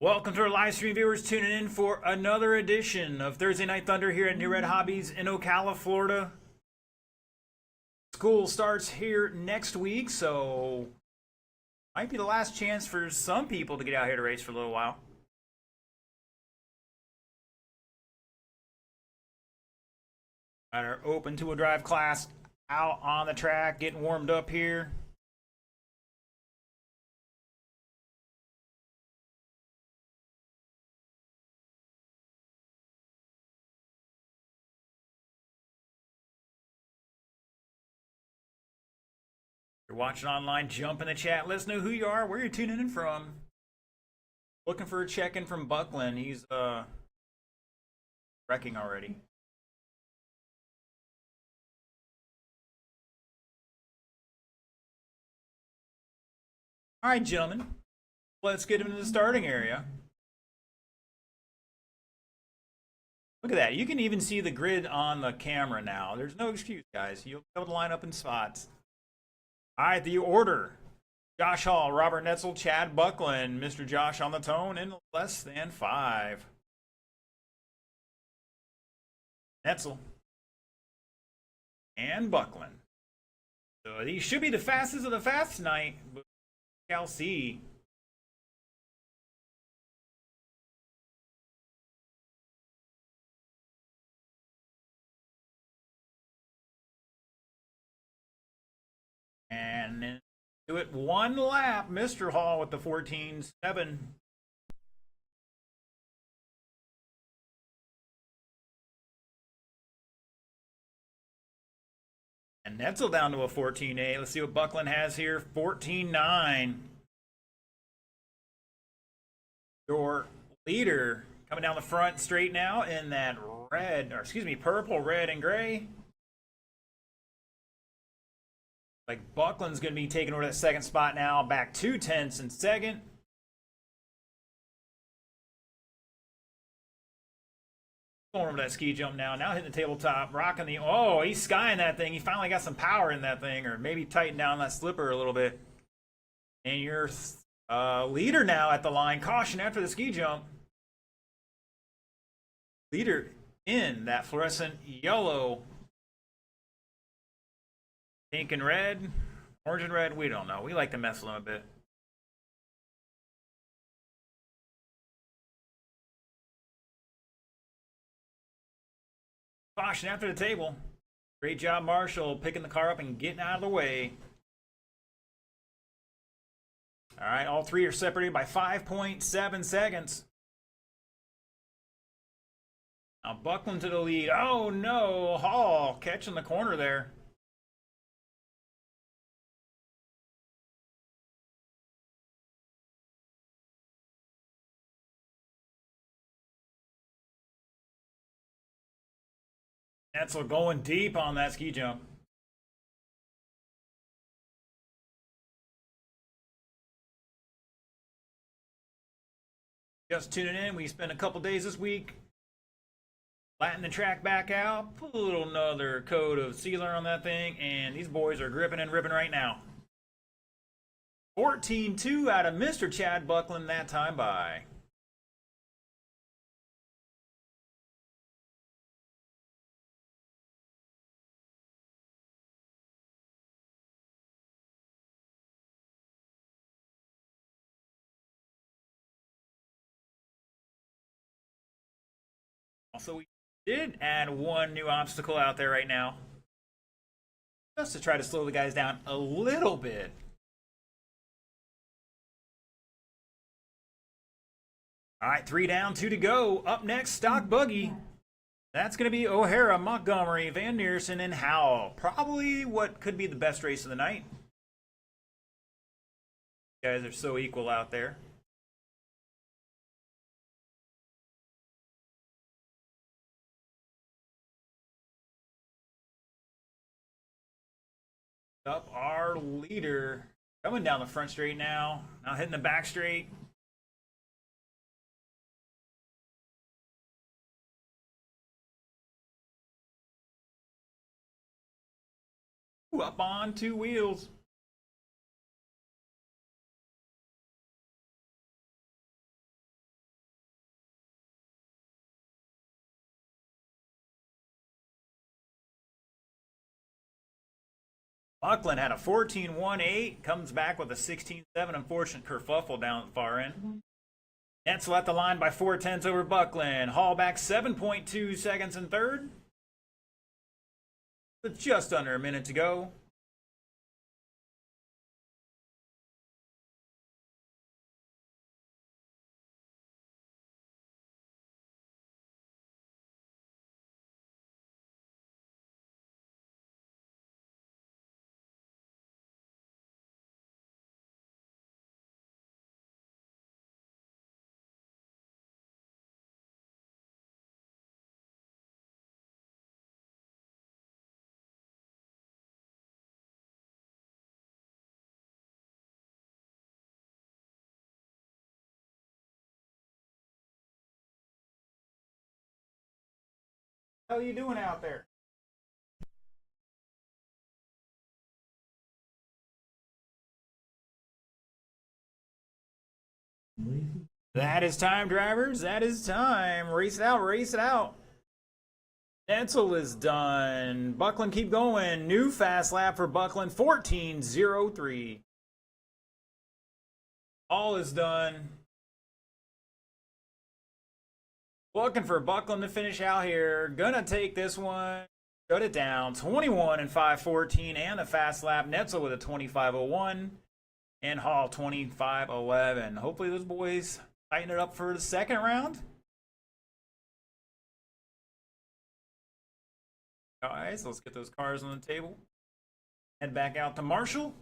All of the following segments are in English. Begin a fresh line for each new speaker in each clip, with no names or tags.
Welcome to our live stream viewers tuning in for another edition of Thursday Night Thunder here at New Red Hobbies in Ocala, Florida. School starts here next week, so might be the last chance for some people to get out here to race for a little while. Got our open two-wheel drive class out on the track, getting warmed up here. You're watching online, jump in the chat. Let us know who you are, where you're tuning in from. Looking for a check-in from Buckland. He's wrecking already. All right, gentlemen, let's get into the starting area. Look at that. You can even see the grid on the camera now. There's no excuse, guys. You'll be able to line up in spots. All right, the order. Josh Hall, Robert Netzel, Chad Buckland, Mr. Josh on the tone in less than 5. Netzel and Buckland. So these should be the fastest of the fast tonight, but shall see. And then do it one lap. Mr. Hall with the 14.7. And Netzel down to a 14.8. Let's see what Buckland has here. 14.9. Your leader coming down the front straight now in that red, or excuse me, purple, red, and gray. Like Buckland's going to be taking over that second spot now, back 2/10 in second. Going over that ski jump now hitting the tabletop, rocking the, oh, he's skying that thing. He finally got some power in that thing, or maybe tighten down that slipper a little bit. And your leader now at the line, caution after the ski jump. Leader in that fluorescent yellow, pink and red, orange and red, we don't know. We like to mess with them a bit. Caution after the table. Great job, Marshall, picking the car up and getting out of the way. All right, all three are separated by 5.7 seconds. Now Buckland to the lead. Oh no, Hall catching the corner there. Netzel going deep on that ski jump. Just tuning in, we spent a couple days this week flattening the track back out, put a little another coat of sealer on that thing, and these boys are gripping and ripping right now. 14.2 out of Mr. Chad Buckland that time by. Also, we did add one new obstacle out there right now, just to try to slow the guys down a little bit. All right, 3 down, 2 to go. Up next, Stock Buggy. That's going to be O'Hara, Montgomery, Van Neersen, and Howell. Probably what could be the best race of the night. You guys are so equal out there. Up our leader, coming down the front straight now hitting the back straight. Ooh, up on 2 wheels. Buckland had a 14-1-8, comes back with a 16-7. Unfortunate kerfuffle down at the far end. Netzel at the line by 4/10 over Buckland. Hall back 7.2 seconds in third. With just under a minute to go. How are you doing out there? That is time, drivers. That is time. Race it out, race it out. Netzel is done. Buckland keep going. New fast lap for Buckland, 14:03. All is done. Looking for Buckland to finish out here. Gonna take this one. Shut it down. 21 and 5:14 and a fast lap. Netzel with a 25:01 and Hall 25:11. Hopefully those boys tighten it up for the second round. Guys, let's get those cars on the table. Head back out to Marshall.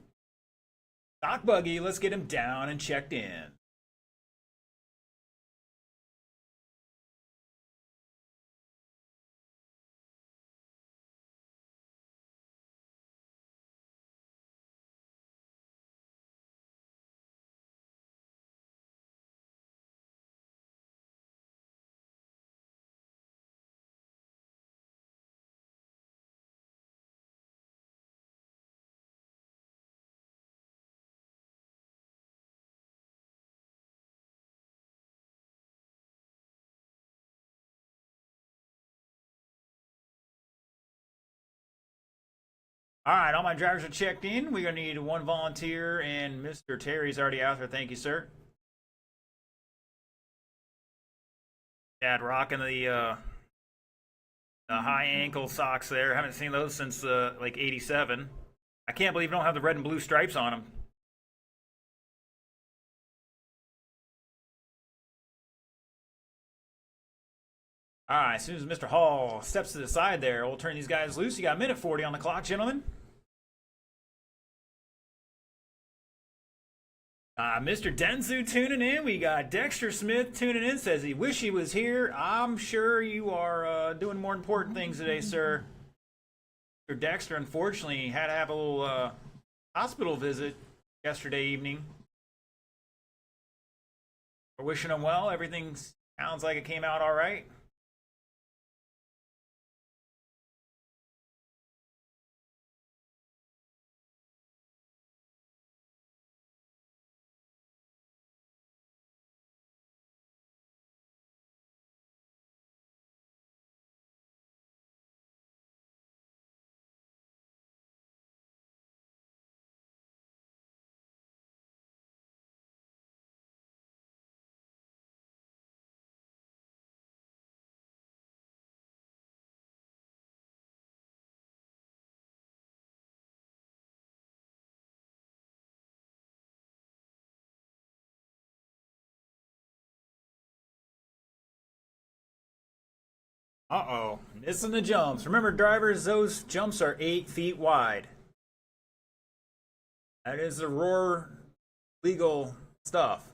Stock buggy, let's get him down and checked in. All right, all my drivers are checked in. We're going to need one volunteer, and Mr. Terry's already out there. Thank you, sir. Dad rocking the high ankle socks there. Haven't seen those since like '87. I can't believe you don't have the red and blue stripes on them. All right, as soon as Mr. Hall steps to the side there, we'll turn these guys loose. You got a minute 40 on the clock, gentlemen. Mr. Denzu tuning in. We got Dexter Smith tuning in. Says he wish he was here. I'm sure you are doing more important things today, sir. Mr. Dexter, unfortunately, had to have a little hospital visit yesterday evening. We're wishing him well. Everything sounds like it came out all right. Uh-oh, missing the jumps. Remember, drivers, those jumps are 8 feet wide. That is the Roar legal stuff.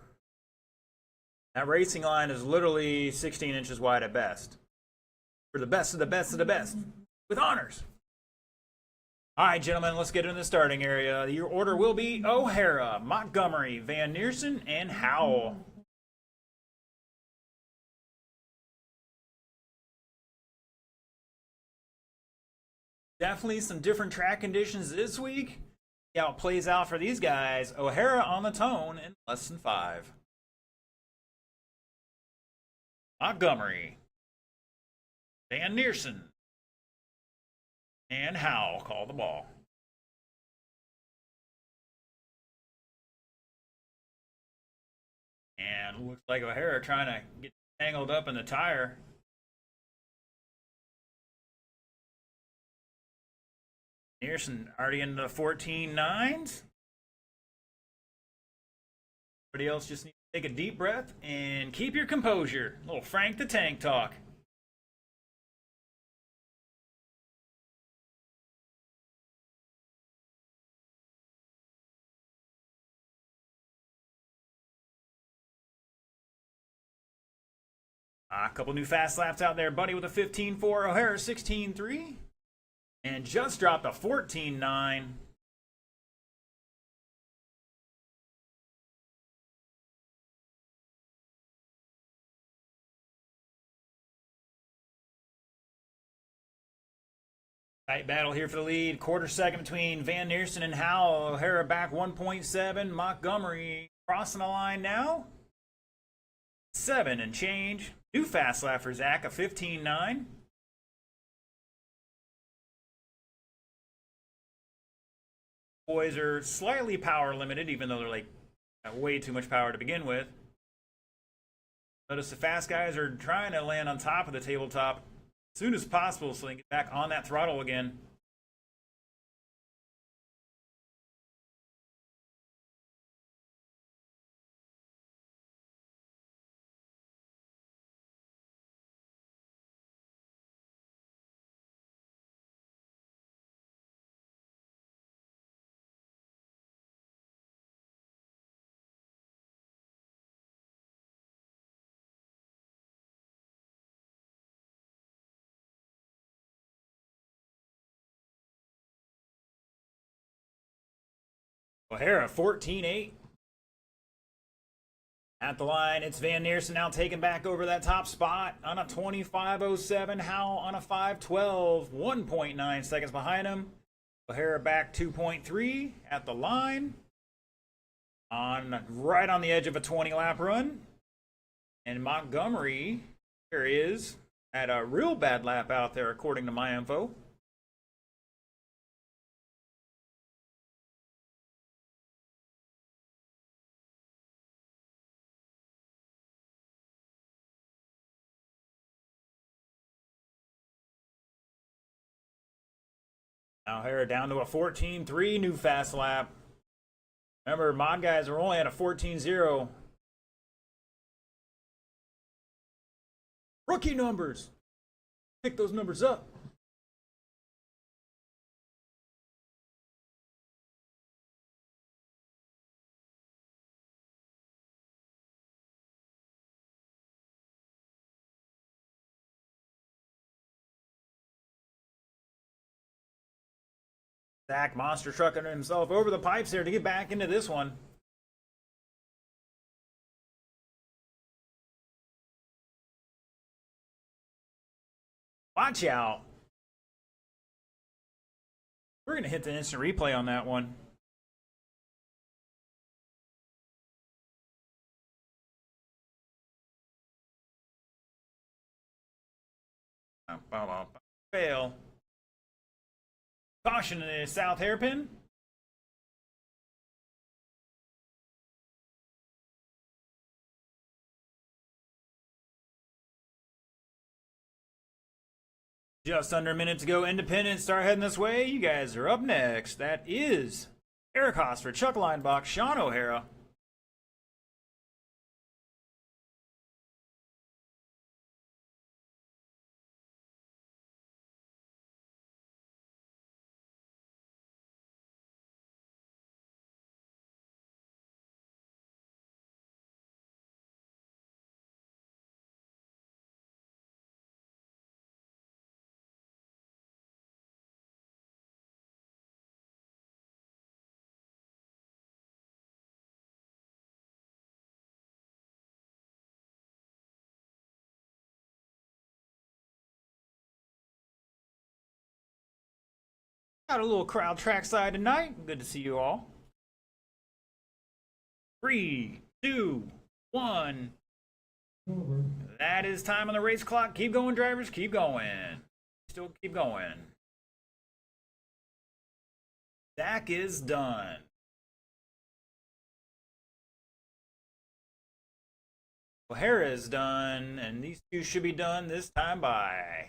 That racing line is literally 16 inches wide at best. For the best of the best of the best. With honors. All right, gentlemen, let's get into the starting area. Your order will be O'Hara, Montgomery, Van Neersen, and Howell. Definitely some different track conditions this week. See how it plays out for these guys. O'Hara on the tone in less than 5. Montgomery, Van Neersen, and Howell call the ball. And looks like O'Hara trying to get tangled up in the tire. Nearson already into the 14.9s. Everybody else just needs to take a deep breath and keep your composure. A little Frank the Tank talk. A couple new fast laps out there. Buddy with a 15.4, O'Hara 16.3. And just dropped a 14.9. Tight battle here for the lead. Quarter second between Van Neersen and Howell. O'Hara back 1.7. Montgomery crossing the line now. 7 and change. New fast lap for Zach, a 15.9. Boys are slightly power limited, even though they're like way too much power to begin with. Notice the fast guys are trying to land on top of the tabletop as soon as possible so they can get back on that throttle again. O'Hara 14.8. At the line, it's Van Neersen now taking back over that top spot on a 25.07. Howell on a 5.12. 1.9 seconds behind him. O'Hara back 2.3 at the line. Right on the edge of a 20-lap run. And Montgomery, there he is, had a real bad lap out there according to my info. Now O'Hara down to a 14.3 new fast lap. Remember, mod guys are only at a 14.0. Rookie numbers. Pick those numbers up. Zach monster trucking himself over the pipes there to get back into this one. Watch out. We're going to hit the instant replay on that one. Fail. Caution in the south hairpin. Just under a minute to go. Independent start heading this way. You guys are up next. That is Eric Hosford, Chuck Linebach, Sean O'Hara. Got a little crowd trackside tonight. Good to see you all. 3, 2, 1. That is time on the race clock. Keep going, drivers. Keep going. Still keep going. Zach is done. O'Hara is done, and these two should be done this time by.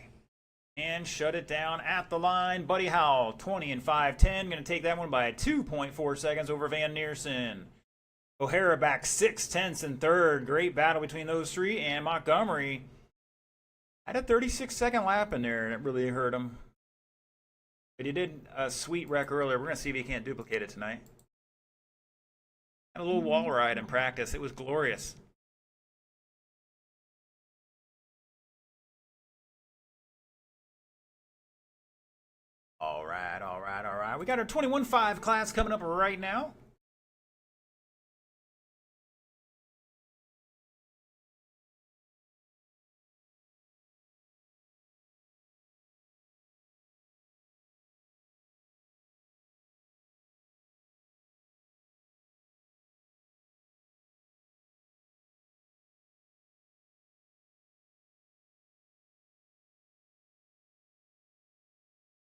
And shut it down at the line. Buddy Howell, 20 and 5'10. Going to take that one by 2.4 seconds over Van Neersen. O'Hara back 6/10 in third. Great battle between those three. And Montgomery had a 36-second lap in there, and it really hurt him. But he did a sweet wreck earlier. We're going to see if he can't duplicate it tonight. Had a little wall ride in practice. It was glorious. All right, all right, all right. We got our 21.5 class coming up right now.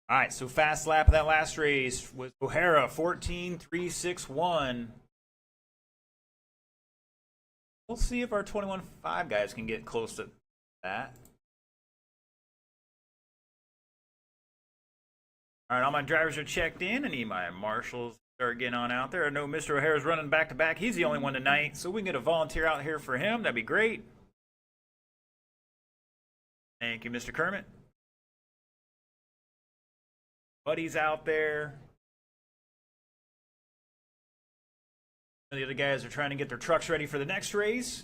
All right, so fast lap of that last race was O'Hara, 14.361. We'll see if our 21.5 guys can get close to that. All right, all my drivers are checked in. I need my marshals start getting on out there. I know Mr. O'Hara's running back to back. He's the only one tonight, so we can get a volunteer out here for him. That'd be great. Thank you, Mr. Kermit. Buddy's out there. The other guys are trying to get their trucks ready for the next race.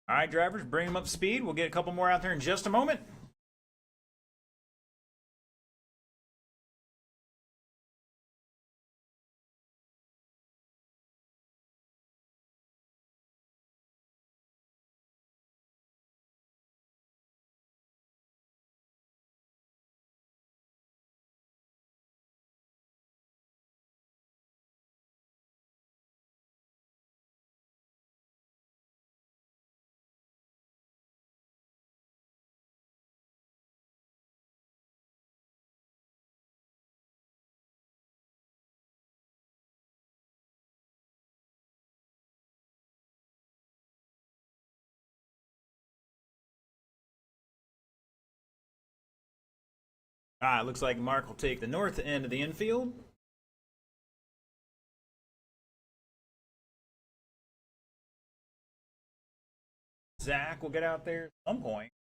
All right, drivers, bring them up to speed. We'll get a couple more out there in just a moment. All right, looks like Mark will take the north end of the infield. Zach will get out there at some point.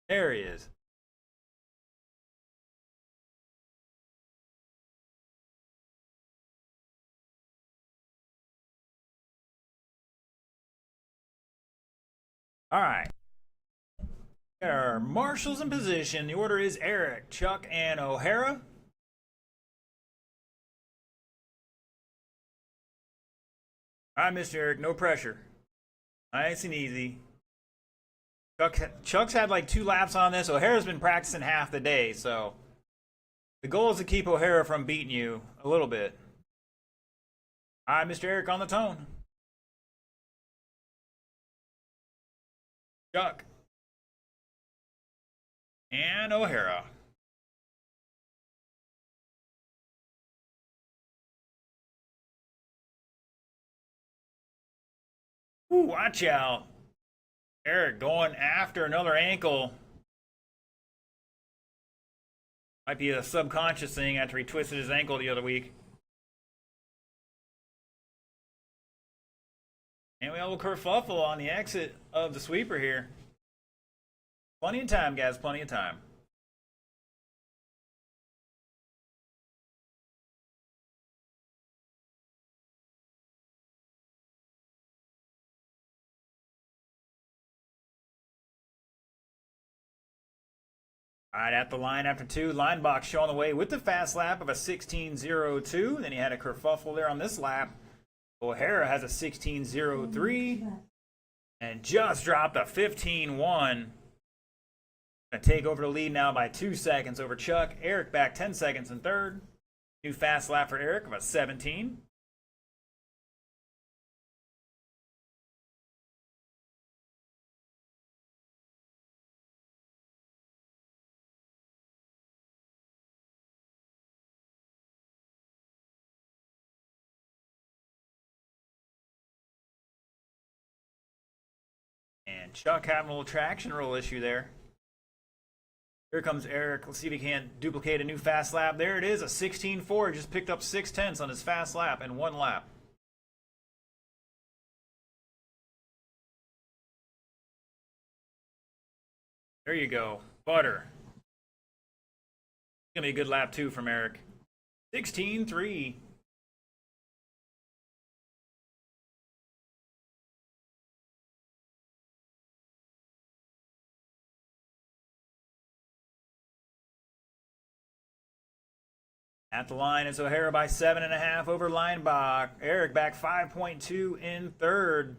There he is. All right. Got our marshals in position. The order is Eric, Chuck, and O'Hara. All right, Mr. Eric, no pressure. Nice and easy. Chuck's had like 2 laps on this. O'Hara's been practicing half the day, so the goal is to keep O'Hara from beating you a little bit. All right, Mr. Eric on the tone. Chuck. And O'Hara. Ooh, watch out. Eric going after another ankle. Might be a subconscious thing after he twisted his ankle the other week. And we have a little kerfuffle on the exit of the sweeper here. Plenty of time, guys, plenty of time. All right, at the line after 2, line box showing the way with the fast lap of a 16.02. Then he had a kerfuffle there on this lap. O'Hara has a 16.03 and just dropped a 15.1. Gonna take over the lead now by 2 seconds over Chuck. Eric back 10 seconds in third. New fast lap for Eric of a 17. And Chuck having a little traction roll issue there. Here comes Eric. Let's see if he can't duplicate a new fast lap. There it is, a 16.4. Just picked up 6/10 on his fast lap in one lap. There you go. Butter. It's going to be a good lap, too, from Eric. 16.3. At the line, it's O'Hara by 7.5 over Leinbach. Eric back 5.2 in third.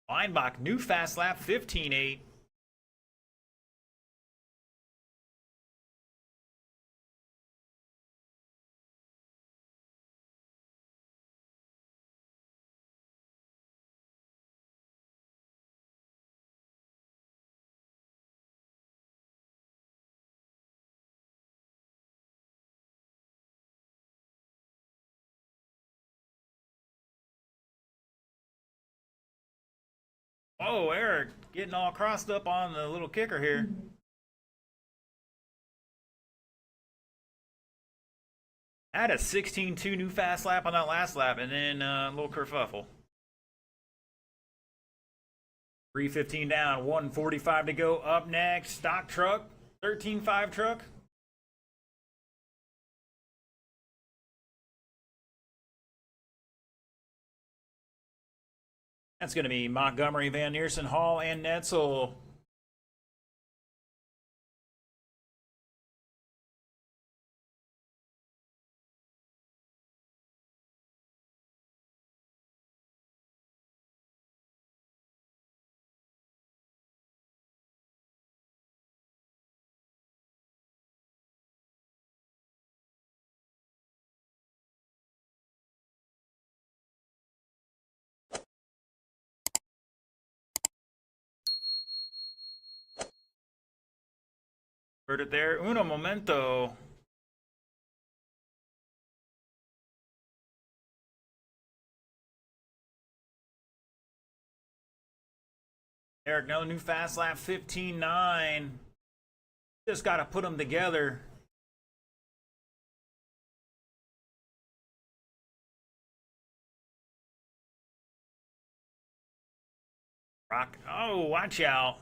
Leinbach, new fast lap, 15.8. Oh, Eric getting all crossed up on the little kicker here. Had a 16.2 new fast lap on that last lap, and then a little kerfuffle. 3:15 down, 1:45 to go. Up next, stock truck, 13.5 truck. That's going to be Montgomery, Van Neersen, Hall, and Netzel. Heard it there. Uno momento. Eric, no new fast lap, 15.9. Just got to put them together. Rock. Oh, watch out.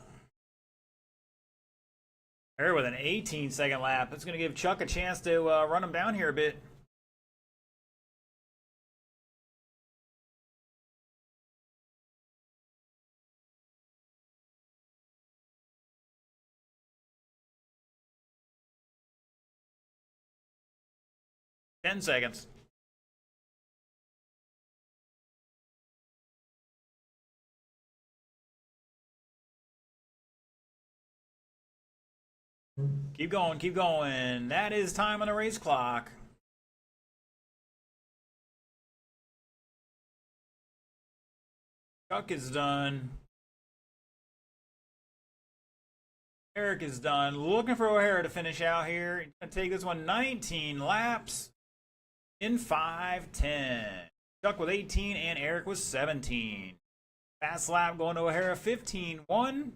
There with an 18-second lap. It's going to give Chuck a chance to run him down here a bit. Ten seconds. Keep going, keep going. That is time on the race clock. Chuck is done. Eric is done. Looking for O'Hara to finish out here. He's going to take this one 19 laps in 5:10. Chuck with 18 and Eric with 17. Fast lap going to O'Hara 15.1.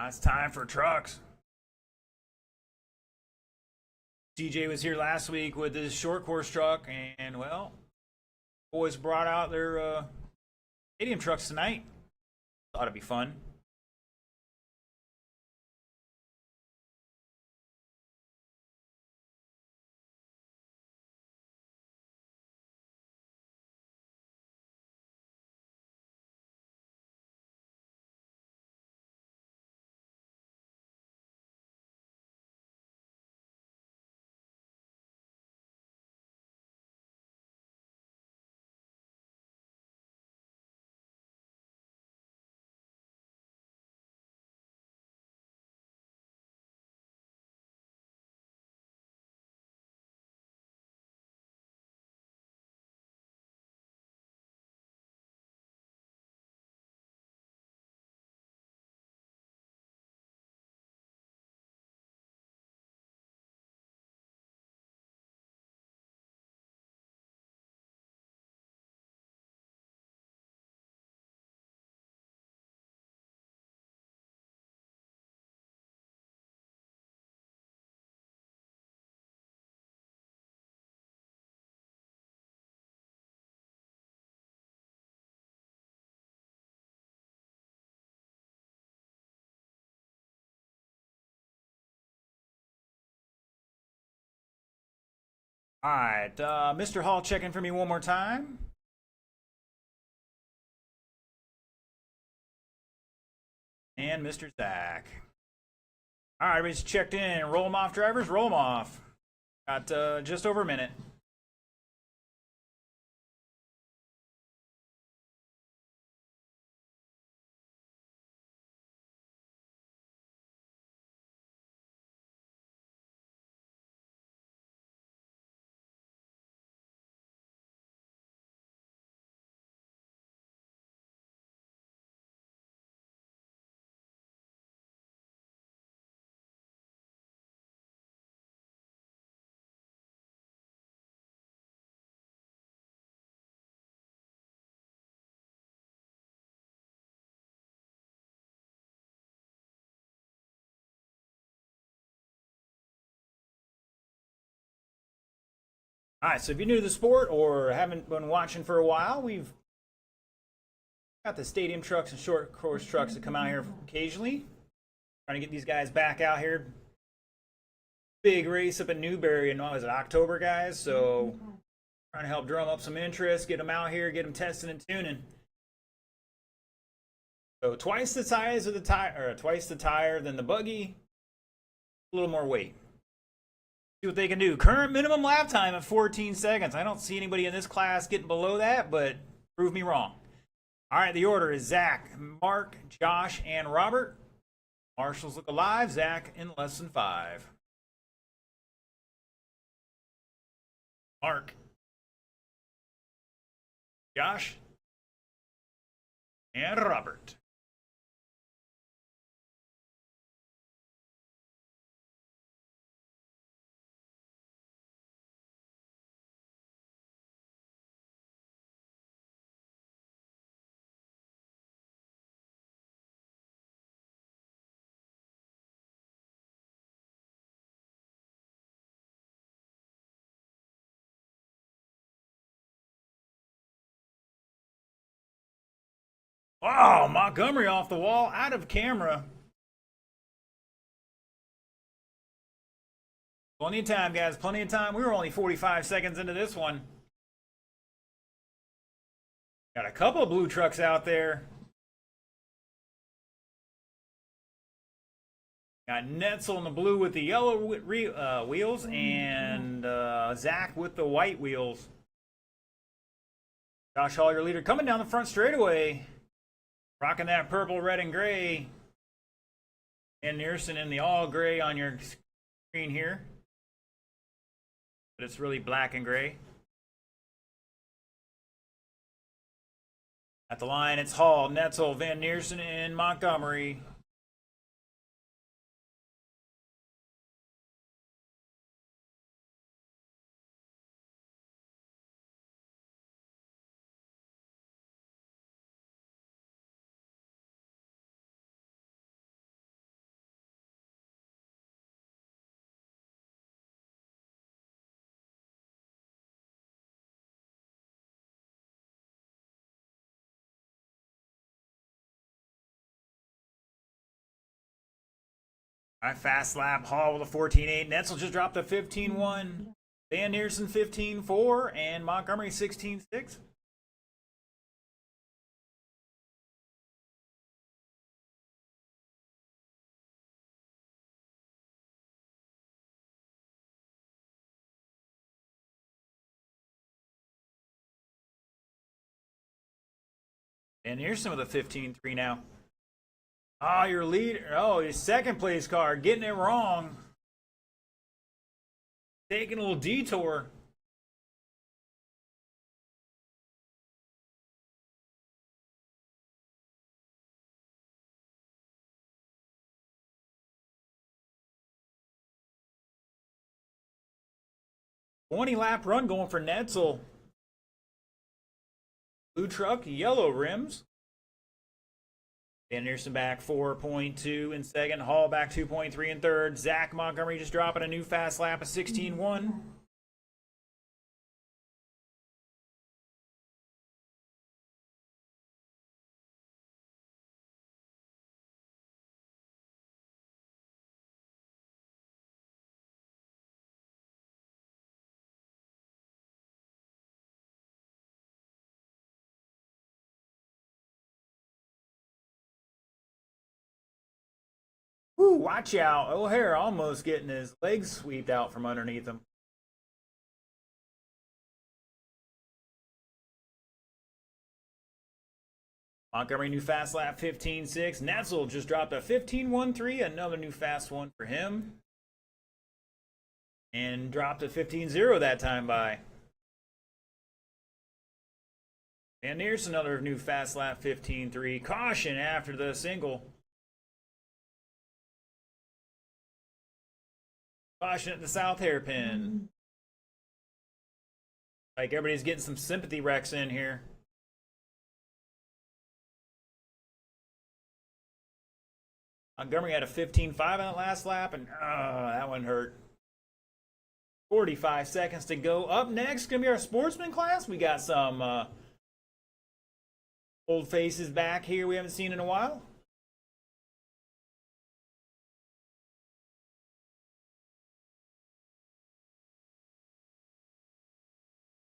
It's time for trucks. CJ was here last week with his short course truck, and well, boys brought out their stadium trucks tonight. Thought it'd be fun. All right, Mr. Hall, checking for me one more time. And Mr. Zach. All right, everybody's checked in. Roll them off, drivers. Roll them off. Got just over a minute. All right, so if you're new to the sport or haven't been watching for a while, we've got the stadium trucks and short course trucks that come out here occasionally. Trying to get these guys back out here. Big race up in Newberry in, what was it, October, guys? So trying to help drum up some interest, get them out here, get them testing and tuning. So twice the size of the tire, or twice the tire than the buggy, a little more weight. See what they can do. Current minimum lap time of 14 seconds. I don't see anybody in this class getting below that, but prove me wrong. All right, the order is Zach, Mark, Josh, and Robert. Marshals look alive. Zach in less than 5. Mark, Josh, and Robert. Oh, Montgomery off the wall, out of camera. Plenty of time, guys. Plenty of time. We were only 45 seconds into this one. Got a couple of blue trucks out there. Got Netzel in the blue with the yellow wheels and Zach with the white wheels. Josh Hall, your leader, coming down the front straightaway. Rocking that purple, red, and gray. And Nearson in the all gray on your screen here. But it's really black and gray. At the line, it's Hall, Netzel, Van Neersen, and Montgomery. All right, fast lap. Hall with a 14.8. Netzel just dropped a 15.1. Van Neersen 15.4. And Montgomery 16.6. Van Neersen with a 15.3 now. Oh, your leader. Oh, his second place car getting it wrong. Taking a little detour. Lap run going for Netzel. Blue truck, yellow rims. Van Neersen back 4.2 in second. Hall back 2.3 in third. Zach Montgomery just dropping a new fast lap of 16.1. Ooh, watch out. O'Hare almost getting his legs swept out from underneath him. Montgomery, new fast lap 15.6. Netzel just dropped a 15.13. Another new fast one for him. And dropped a 15.0 that time by. And here's another new fast lap 15.3. Caution after the single. Caution at the south hairpin. Like everybody's getting some sympathy wrecks in here. Montgomery had a 15.5 on that last lap, and that one hurt. 45 seconds to go. Up next, going to be our sportsman class. We got some old faces back here we haven't seen in a while.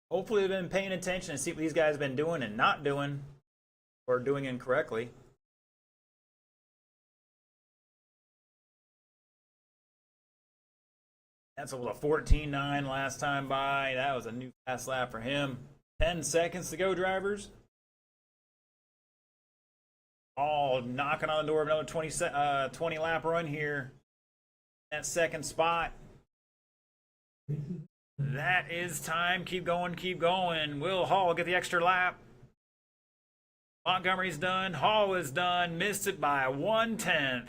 Hopefully they've been paying attention and see what these guys have been doing and not doing, or doing incorrectly. That's a 14.9 last time by. That was a new fast lap for him. 10 seconds to go, drivers. All knocking on the door of another 20 lap run here. That second spot. That is time. Keep going, keep going. Will Hall get the extra lap? Montgomery's done. Hall is done. Missed it by 1/10.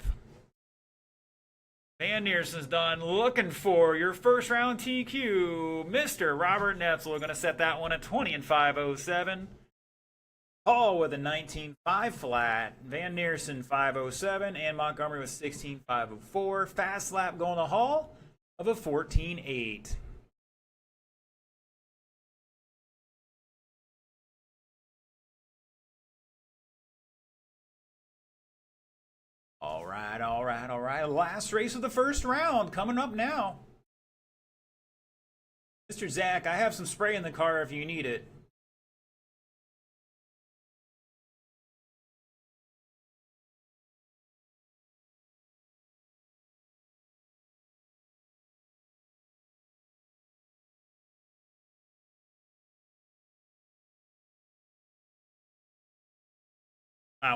Van Neerson's done. Looking for your first round TQ. Mr. Robert Netzel going to set that one at 20 and 5.07. Hall with a 19.5 flat. Van Neerson 5.07. And Montgomery with 16.504. Fast lap going to Hall of a 14.8. All right, all right, all right. Last race of the first round coming up now. Mr. Zach, I have some spray in the car if you need it.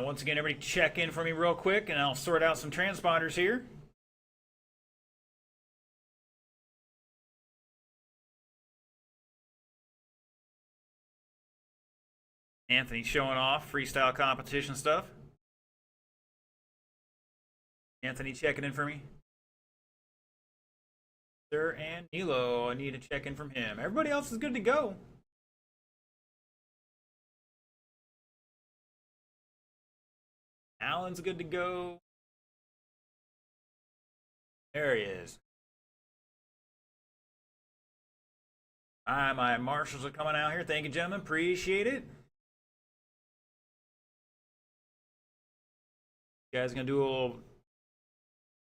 Once again, everybody check in for me real quick, and I'll sort out some transponders here. Anthony showing off freestyle competition stuff. Anthony checking in for me. Sir and Nilo, I need to check in from him. Everybody else is good to go. Alan's good to go. There he is. My marshals are coming out here. Thank you, gentlemen. Appreciate it. You guys gonna do a little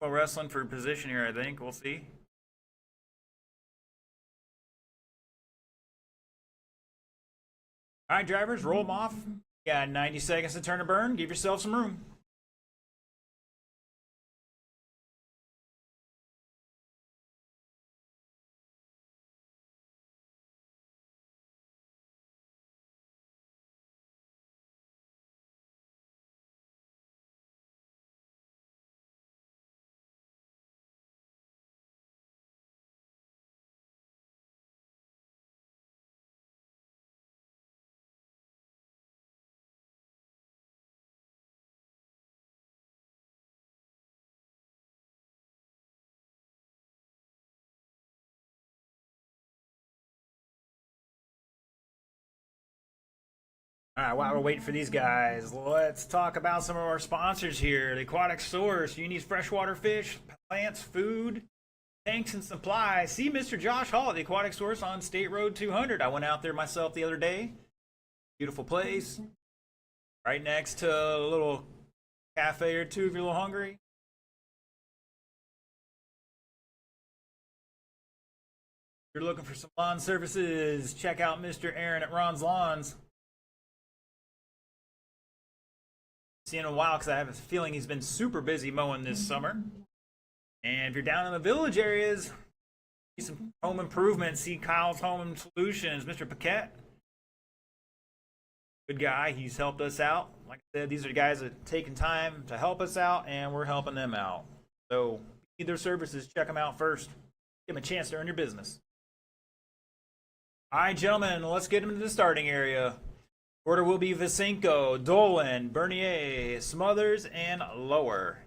wrestling for position here, I think. We'll see. All right, drivers, roll them off. You got 90 seconds to turn a burn. Give yourself some room. All right, while we're waiting for these guys, let's talk about some of our sponsors here. The Aquatic Source, you need freshwater fish, plants, food, tanks, and supplies. See Mr. Josh Hall at the Aquatic Source on State Road 200. I went out there myself the other day. Beautiful place. Right next to a little cafe or two if you're a little hungry. If you're looking for some lawn services, check out Mr. Aaron at Ron's Lawns. Seen him in a while because I have a feeling he's been super busy mowing this summer. And if you're down in the village areas, see some home improvement, see Kyle's Home Solutions, Mr. Paquette. Good guy. He's helped us out. Like I said, these are the guys that are taking time to help us out, and we're helping them out. So, if you need their services, check them out first. Give them a chance to earn your business. All right, gentlemen, let's get them to the starting area. Order will be Visenko, Dolan, Bernier, Smothers, and Lower.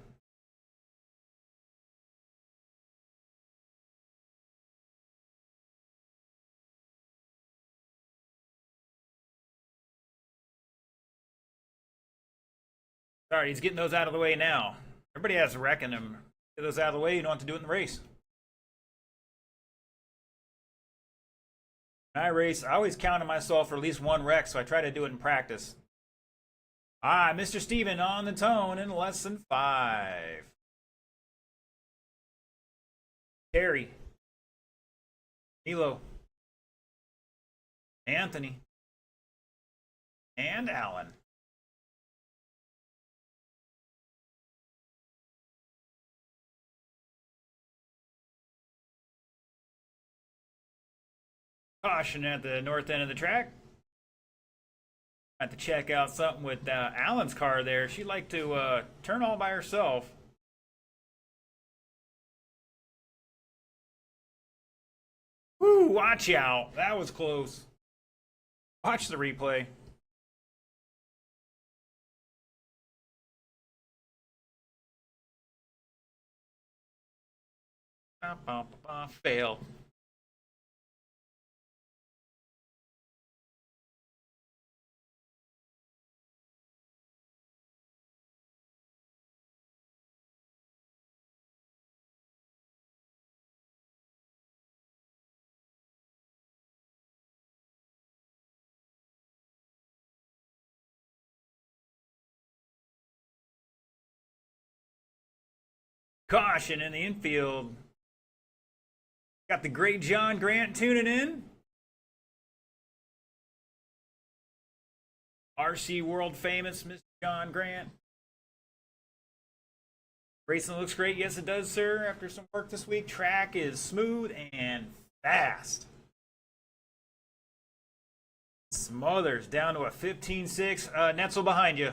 Sorry, he's getting those out of the way now. Everybody has to reckon them. Get those out of the way, you don't have to do it in the race. When I race, I always count on myself for at least one wreck, so I try to do it in practice. All right, Mr. Steven on the tone in less than 5. Terry. Milo. Anthony. And Alan. Caution at the north end of the track. I have to check out something with Alan's car there. She'd like to turn all by herself. Woo, watch out. That was close. Watch the replay. Fail. Caution in the infield. Got the great John Grant tuning in. RC world famous Mr. John Grant. Racing looks great. Yes, it does, sir. After some work this week, track is smooth and fast. Smothers down to a 15.6. Netzel behind you.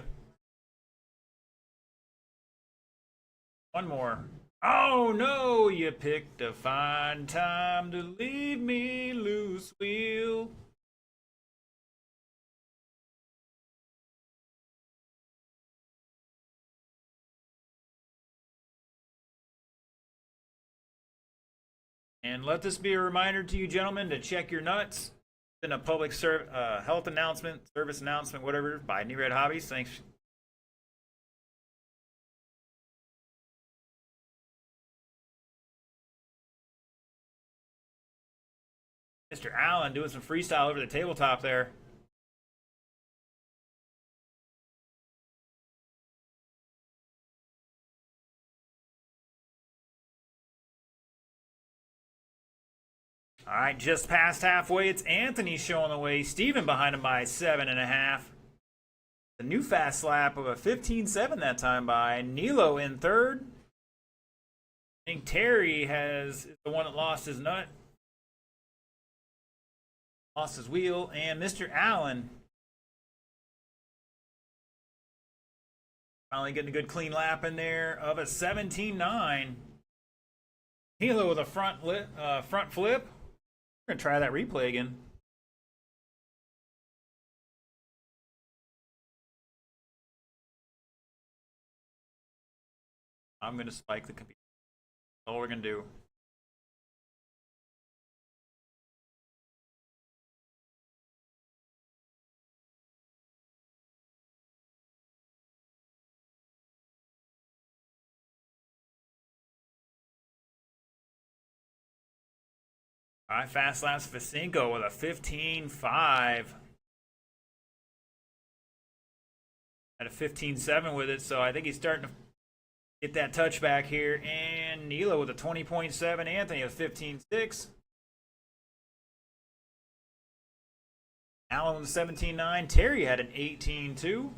One more. Oh no, you picked a fine time to leave me loose, wheel. And let this be a reminder to you gentlemen to check your nuts. It's been a public health announcement, service announcement, whatever, by New Red Hobbies. Thanks. Mr. Allen doing some freestyle over the tabletop there. All right, just past halfway. It's Anthony showing the way. Steven behind him by 7.5. The new fast lap of a 15.7 that time by Nilo in third. I think Terry is the one that lost his nut. Lost his wheel. And Mr. Allen finally getting a good clean lap in there of a 17.9. Nilo with a front flip. We're going to try that replay again. I'm going to spike the computer. That's all we're going to do. All right, fast laps Visenko with a 15.5. At a 15.7 with it, so I think he's starting to get that touchback here. And Nilo with a 20.7. Anthony with 15.6. Allen with a 17.9. Terry had an 18.2.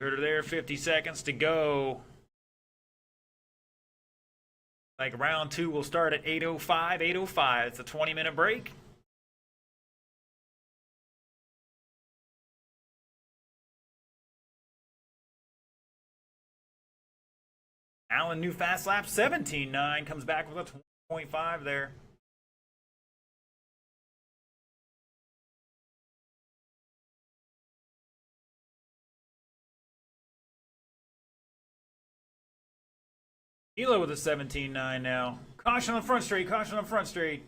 They're there, 50 seconds to go. Like round two will start at 8:05. 8:05. It's a 20-minute break. Allen, new fast lap, 17.9. Comes back with a 20.5 there. Elo with a 17.9 now. Caution on the front straight. Caution on the front straight.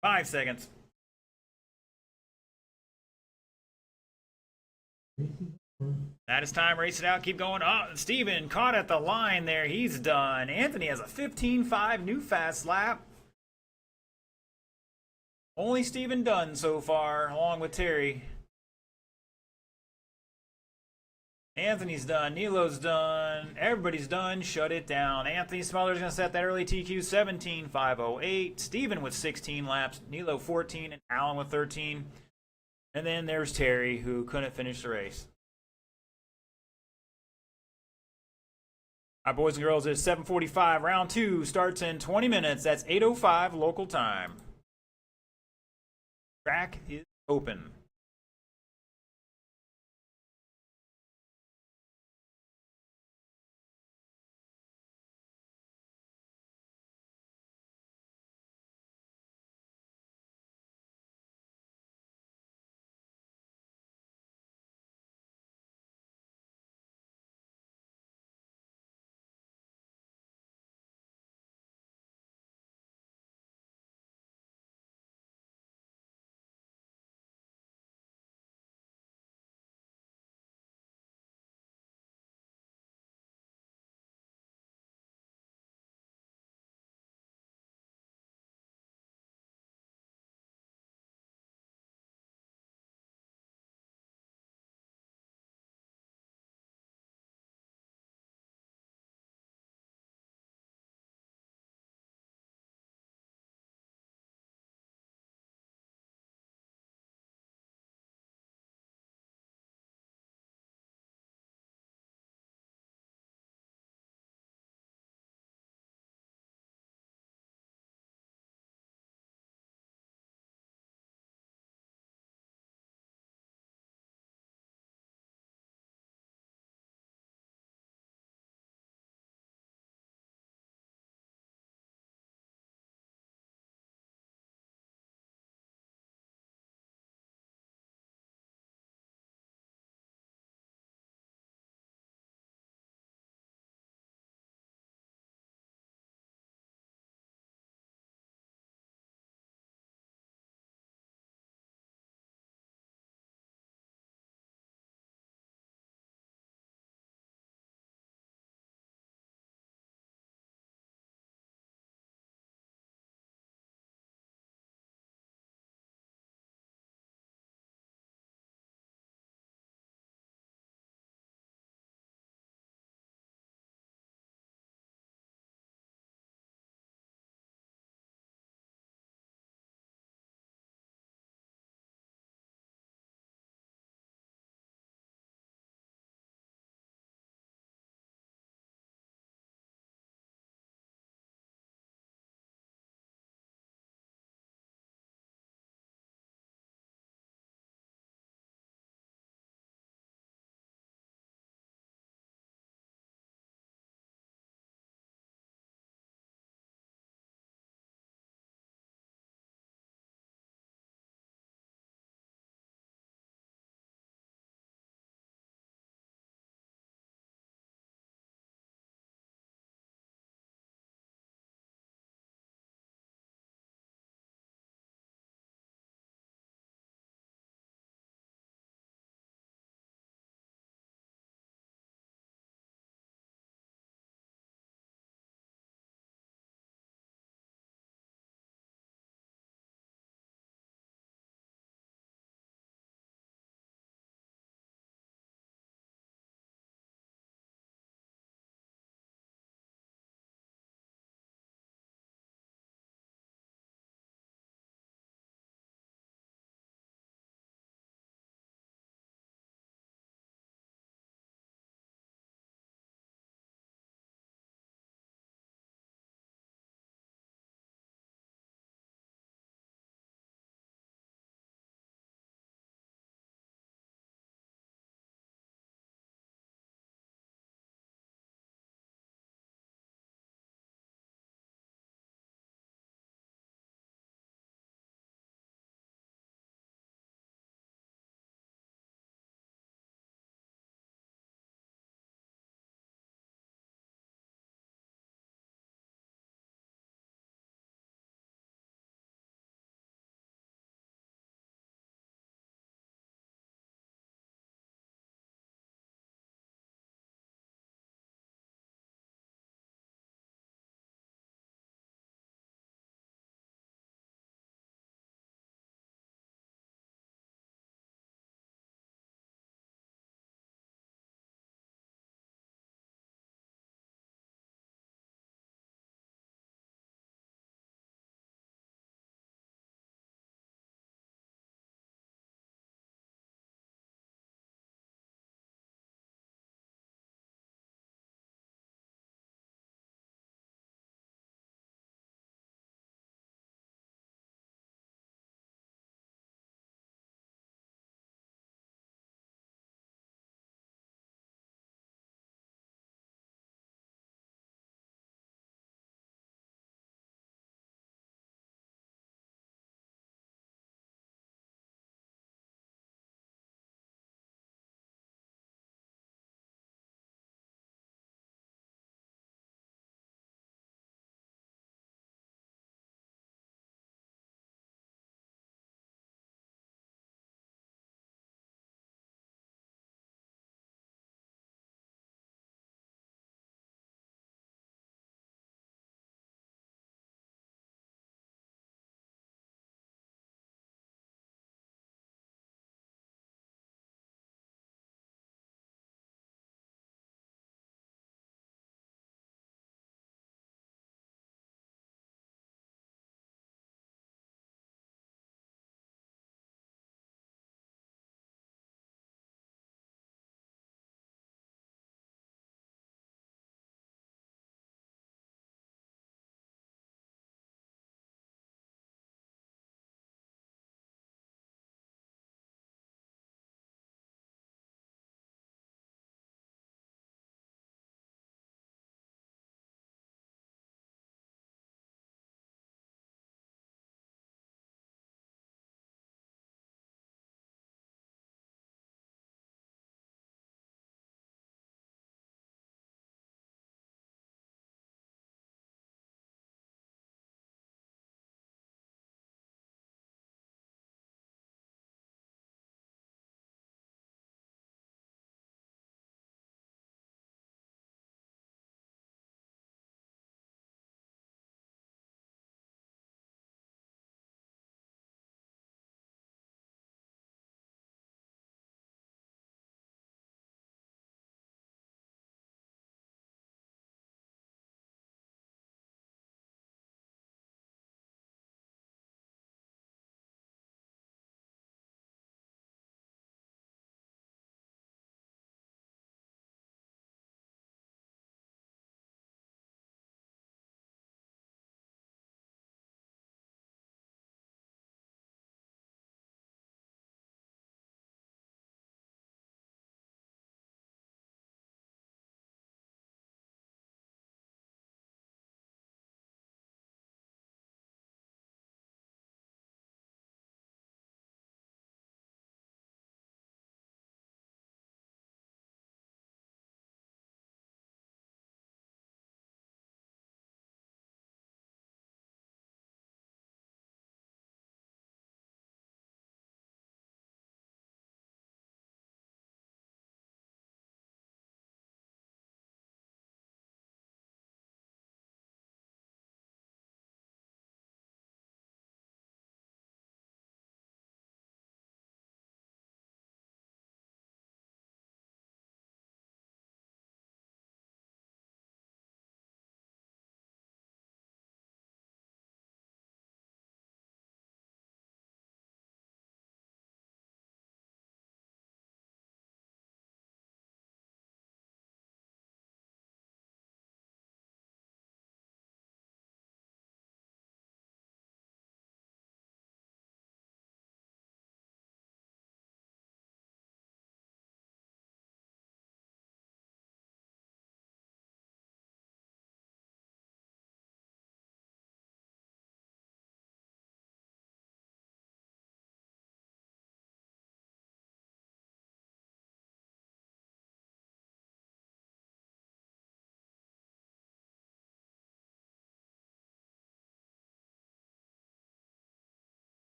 Five seconds. That is time. Race it out. Keep going. Oh, Steven caught at the line there. He's done. Anthony has a 15.5 new fast lap. Only Steven done so far, along with Terry. Anthony's done. Nilo's done. Everybody's done. Shut it down. Anthony Smoller's going to set that early TQ 17.508. Steven with 16 laps. Nilo 14. And Allen with 13. And then there's Terry, who couldn't finish the race. All right, boys and girls, it's 7:45. Round two starts in 20 minutes. That's 8:05 local time. Track is open.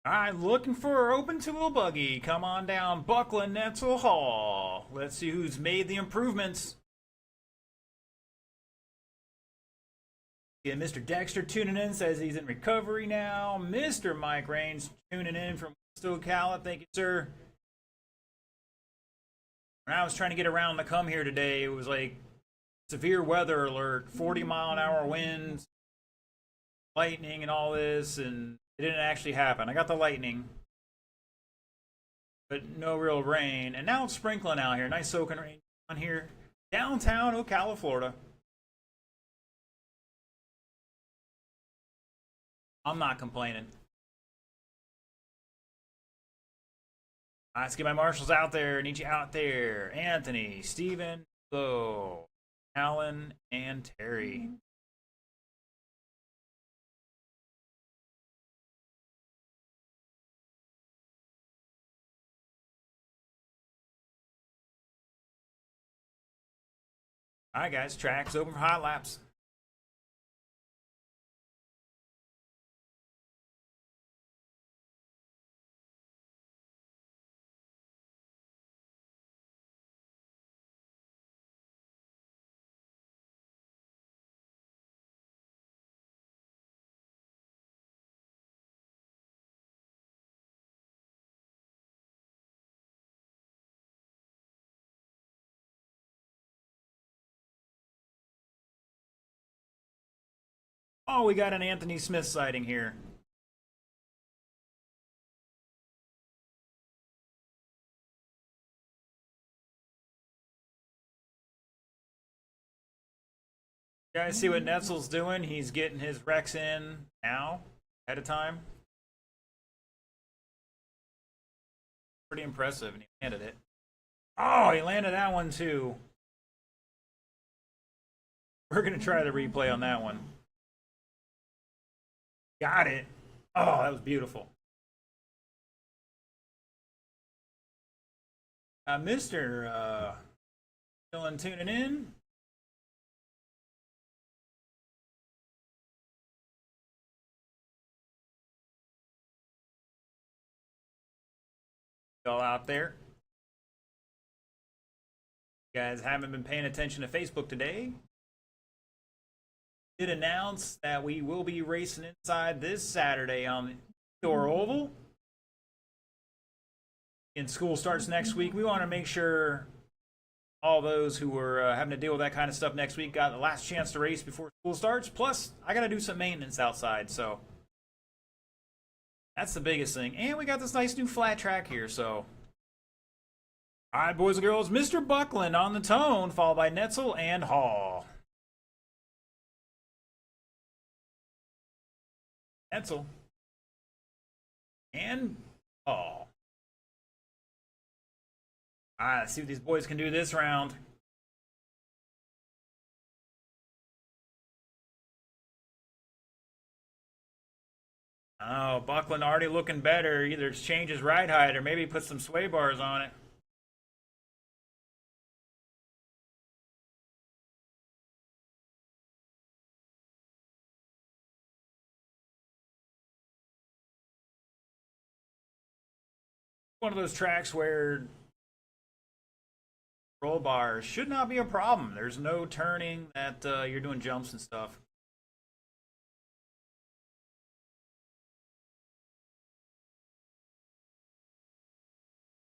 I'm looking for open to a buggy. Come on down, Buckland Netzel Hall. Let's see who's made the improvements. Yeah, Mr. Dexter tuning in says he's in recovery now. Mr. Mike Rains tuning in from Ocala. Thank you, sir. When I was trying to get around to come here today, it was like severe weather alert, 40-mile-an-hour winds, lightning, and all this, and it didn't actually happen. I got the lightning, but no real rain. And now it's sprinkling out here. Nice soaking rain on here. Downtown Ocala, Florida. I'm not complaining. Let's get my marshals out there. Need you out there. Anthony, Steven, Flo, Alan, and Terry. All right, guys. Track's open for hot laps. Oh, we got an Anthony Smith sighting here. You guys see what Netzel's doing? He's getting his Rex in now, ahead of time. Pretty impressive, and he landed it. Oh, he landed that one too. We're going to try the replay on that one. Got it. Oh, that was beautiful. Mr. Dylan tuning in. Y'all out there. You guys haven't been paying attention to Facebook today. Did announce that we will be racing inside this Saturday on the indoor oval. And school starts next week. We want to make sure all those who are having to deal with that kind of stuff next week got the last chance to race before school starts. Plus, I got to do some maintenance outside, so that's the biggest thing. And we got this nice new flat track here, so. All right, boys and girls, Mr. Buckland on the tone, followed by Netzel and Hall. Netzel and Hall. All right, let's see what these boys can do this round. Oh, Buckland already looking better. Either change his ride height or maybe put some sway bars on it. One of those tracks where roll bars should not be a problem. There's no turning that you're doing jumps and stuff.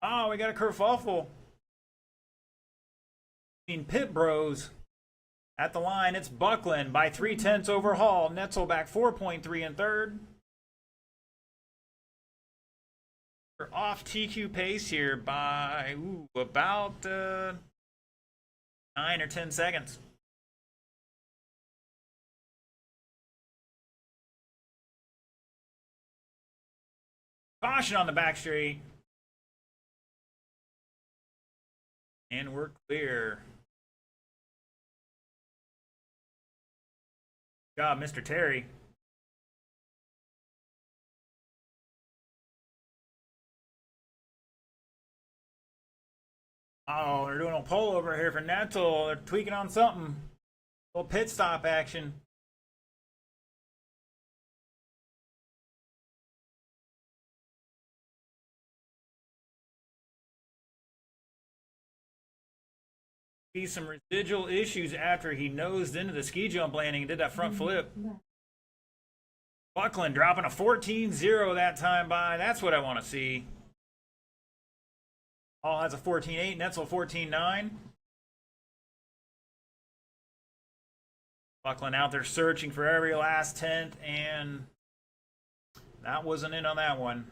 Oh, we got a kerfuffle. I mean, Pit Bros at the line. It's Buckland by 3/10 over Hall. Netzel back 4.3 in third. We're off TQ pace here by about 9 or 10 seconds. Caution on the back straight. And we're clear. Good job, Mr. Terry. Oh, they're doing a pull over here for Netzel. They're tweaking on something. A little pit stop action. Be some residual issues after he nosed into the ski jump landing and did that front flip. Buckland dropping a 14-0 that time by. That's what I want to see. Hall has a 14-8. Netzel 14-9. Buckland out there searching for every last tenth, and that wasn't in on that one.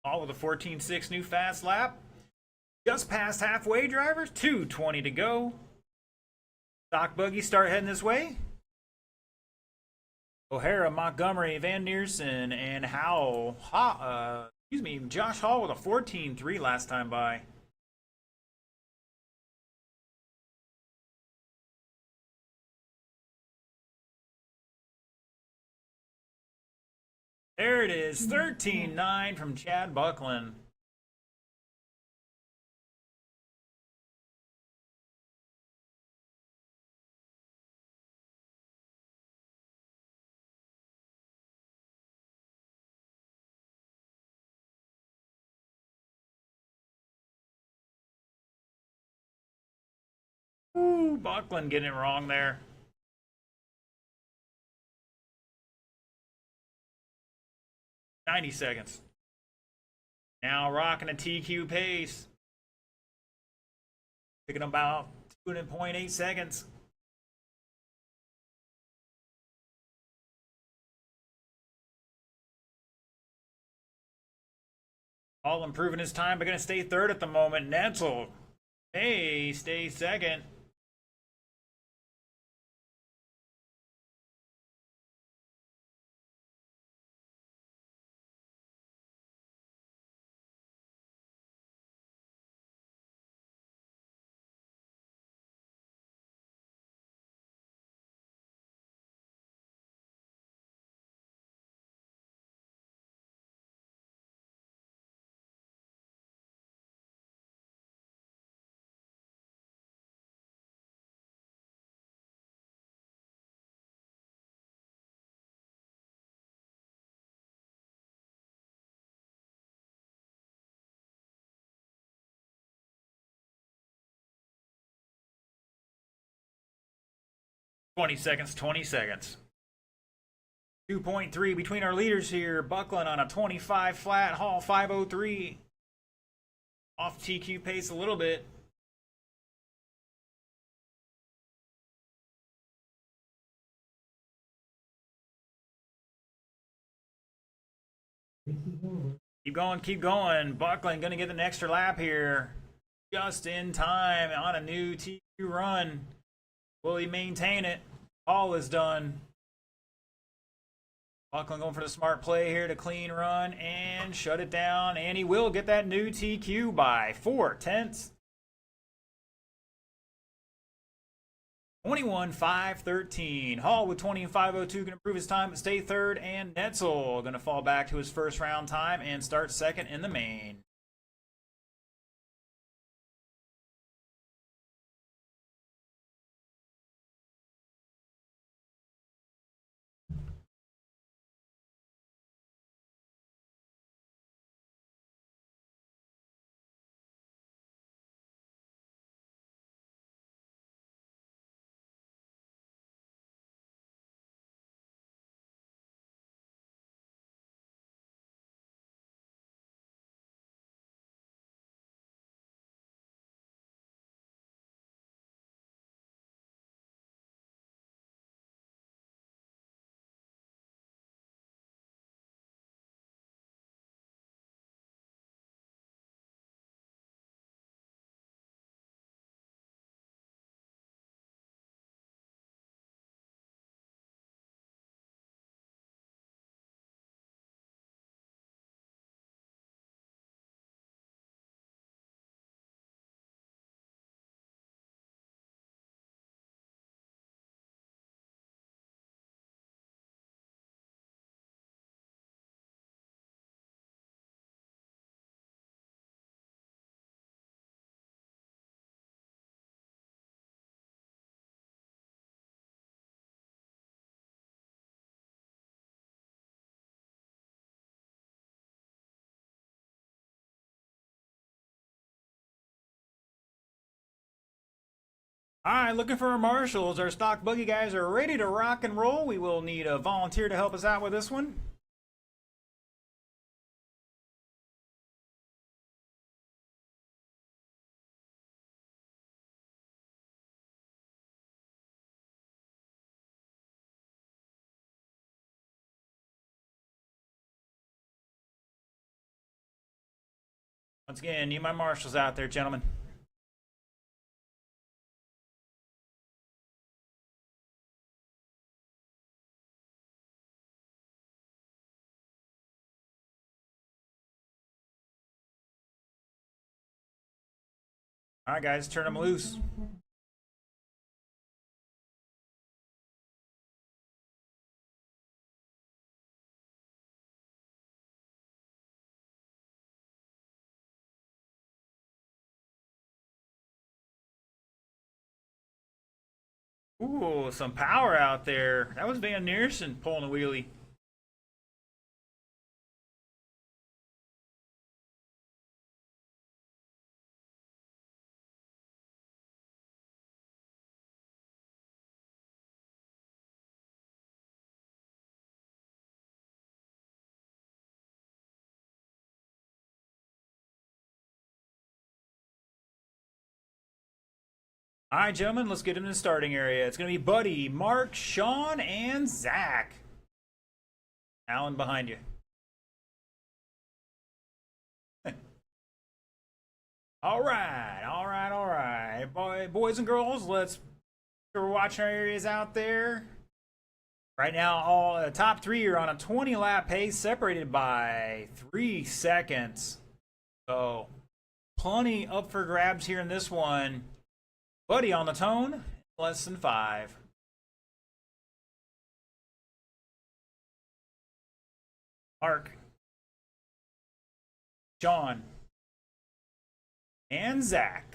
All with a 14-6 new fast lap. Just past halfway, drivers. 2:20 to go. Stock buggy start heading this way. O'Hara, Montgomery, Van Neersen, and Howell. Josh Hall with a 14-3 last time by. There it is, 13-9 from Chad Buckland. Ooh, Buckland getting it wrong there. "90 seconds. Now rocking a TQ pace. Picking about 2.8 seconds. All improving his time, but going to stay third at the moment. Netzel, hey, stay second. "20 seconds, 20 seconds. 2.3 between our leaders here. Buckland on a 25 flat. Hall 503. Off TQ pace a little bit. Keep going, keep going. Buckland going to get an extra lap here. Just in time on a new TQ run. Will he maintain it? All is done. Buckland going for the smart play here to clean run and shut it down. And he will get that new TQ by 4/10. 21.513. Hall with 20.502 going to improve his time but stay third. And Netzel going to fall back to his first round time and start second in the main. Alright, looking for our marshals. Our stock buggy guys are ready to rock and roll. We will need a volunteer to help us out with this one. Once again, need my marshals out there, gentlemen. Alright, guys, turn them loose. Ooh, some power out there. That was Van Neersen pulling a wheelie. All right, gentlemen, let's get in the starting area. It's going to be Buddy, Mark, Sean, and Zach. Alan behind you. All right, all right, all right. Boys and girls, let's we're watching our areas out there. Right now, all the top three are on a 20-lap pace, separated by 3 seconds. So, plenty up for grabs here in this one. Buddy on the tone, less than 5. Mark, John, and Zach.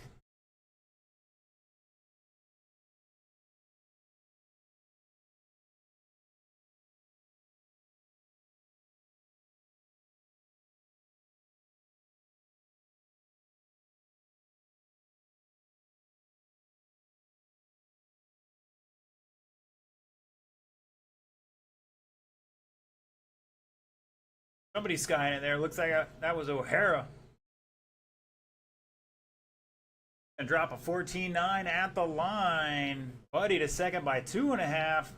Somebody's skying it there. Looks like that was O'Hara. And drop a 14.9 at the line. Buddy to second by 2.5.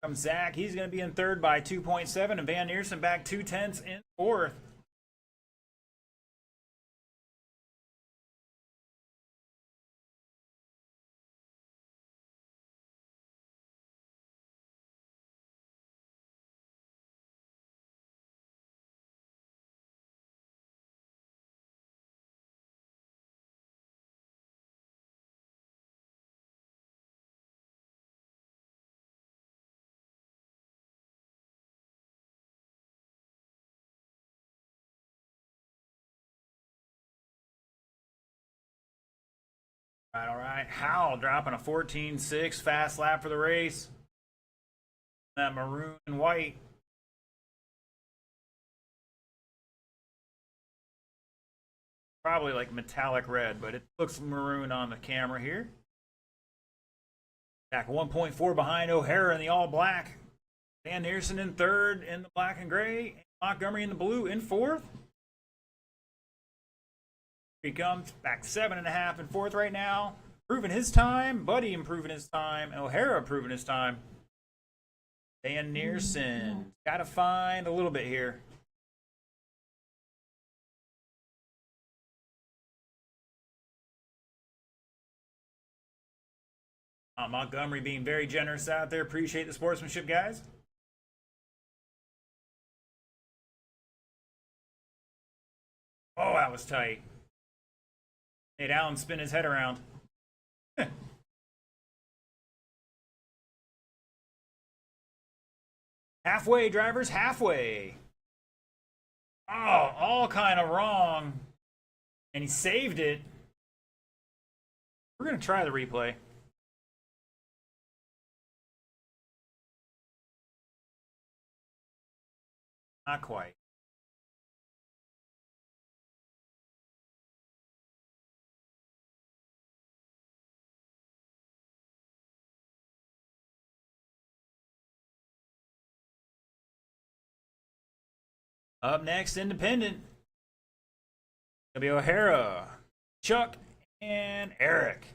Comes Zach. He's going to be in third by 2.7. And Van Neersen back 2/10 in fourth. All right. Howell dropping a 14.6 fast lap for the race. That maroon and white. Probably like metallic red, but it looks maroon on the camera here. Back 1.4 behind O'Hara in the all black. Van Neersen in third in the black and gray. And Montgomery in the blue in fourth. Here he comes back 7.5 in fourth right now. Proving his time. Buddy improving his time. O'Hara improving his time. Van Neersen. Got to find a little bit here. Montgomery being very generous out there. Appreciate the sportsmanship, guys. Oh, that was tight. Made Allen spin his head around. Halfway, drivers, halfway. Oh, all kind of wrong. And he saved it. We're going to try the replay. Not quite. Up next, Independent. It'll be O'Hara, Chuck, and Eric.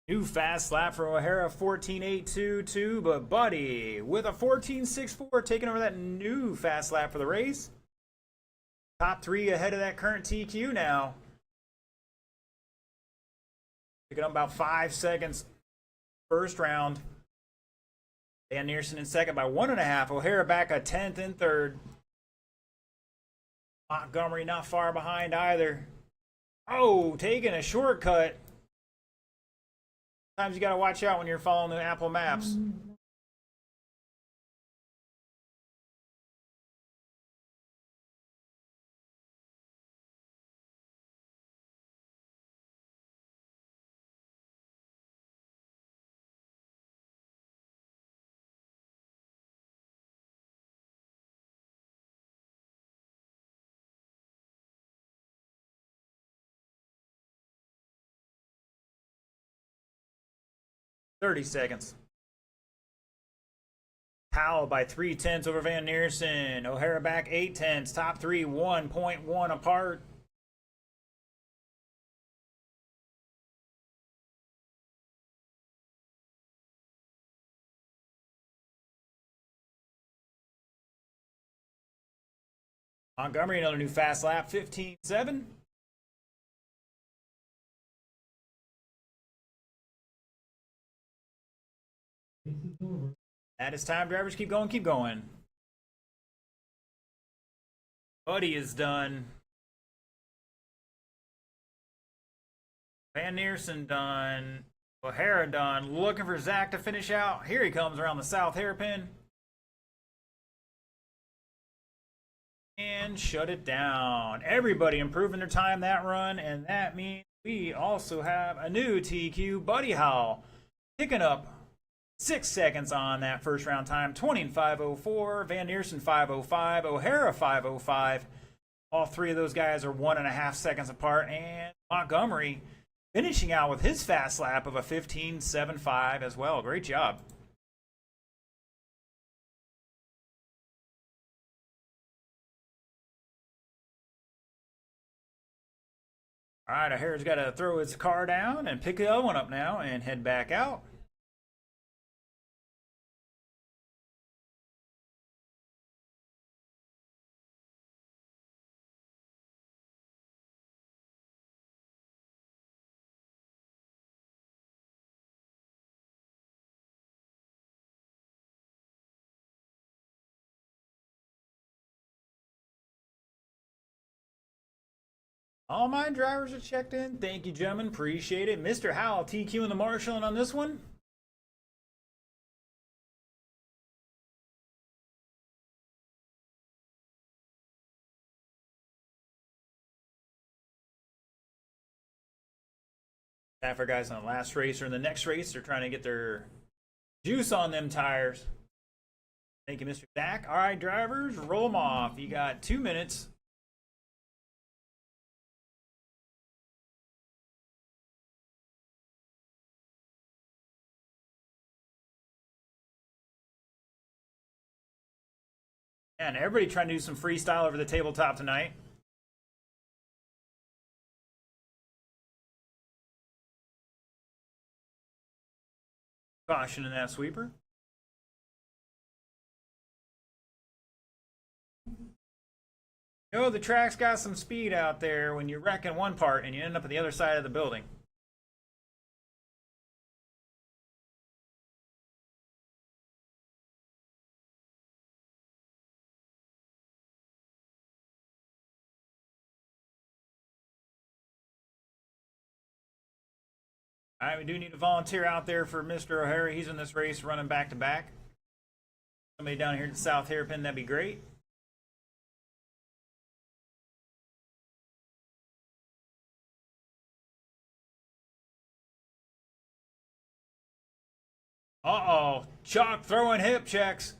New fast lap for O'Hara, 14.822, but Buddy with a 14.64 taking over that new fast lap for the race. Top three ahead of that current TQ now. Picking up about 5 seconds first round. Dan Nearson in second by 1.5. O'Hara back a 10th in third. Montgomery not far behind either. Oh, taking a shortcut. Sometimes you got to watch out when you're following the Apple Maps. .30 seconds. Powell by 0.3 over Van Neersen. O'Hara back 0.8. Top three 1.1 apart. Montgomery another new fast lap, 15.7. That is time, drivers. Keep going, keep going. Buddy is done. Van Neersen done. O'Hara done. Looking for Zach to finish out. Here he comes around the south hairpin. And shut it down. Everybody improving their time that run, and that means we also have a new TQ, Buddy Howell, picking up 6 seconds on that first round time, 20.504. Van Neersen 5.05. O'Hara 5.05. All three of those guys are 1.5 seconds apart, and Montgomery finishing out with his fast lap of a 15.75 as well. Great job. All right, O'Hara's got to throw his car down and pick the other one up now and head back out. All my drivers are checked in. Thank you, gentlemen. Appreciate it. Mr. Howell, TQ and the marshalling on this one. After guys on the last race or in the next race, they're trying to get their juice on them tires. Thank you, Mr. Zach. All right, drivers, roll them off. You got 2 minutes. And everybody trying to do some freestyle over the tabletop tonight. Caution in that sweeper. You know, the track's got some speed out there when you're wrecking one part and you end up at the other side of the building. All right, we do need a volunteer out there for Mr. O'Hara. He's in this race running back to back. Somebody down here at the south hairpin, that'd be great. Uh-oh, Chalk throwing hip checks.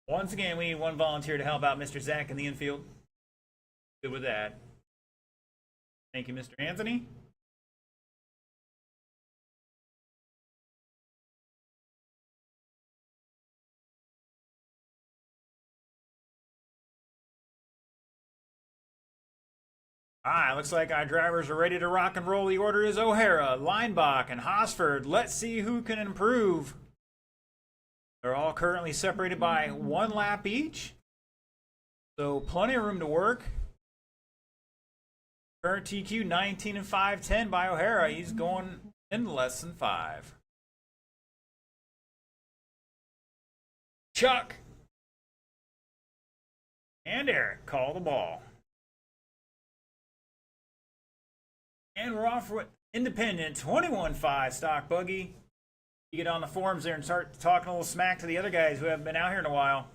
Once again, we need one volunteer to help out Mr. Zach in the infield. Good with that. Thank you, Mr. Anthony. All right, looks like our drivers are ready to rock and roll. The order is O'Hara, Leinbach, and Hosford. Let's see who can improve. They're all currently separated by 1 lap each, so plenty of room to work. Current TQ 19 and 510 by O'Hara. He's going in less than 5. Chuck and Eric call the ball. And we're off with independent 21-5 stock buggy. You get on the forums there and start talking a little smack to the other guys who haven't been out here in a while.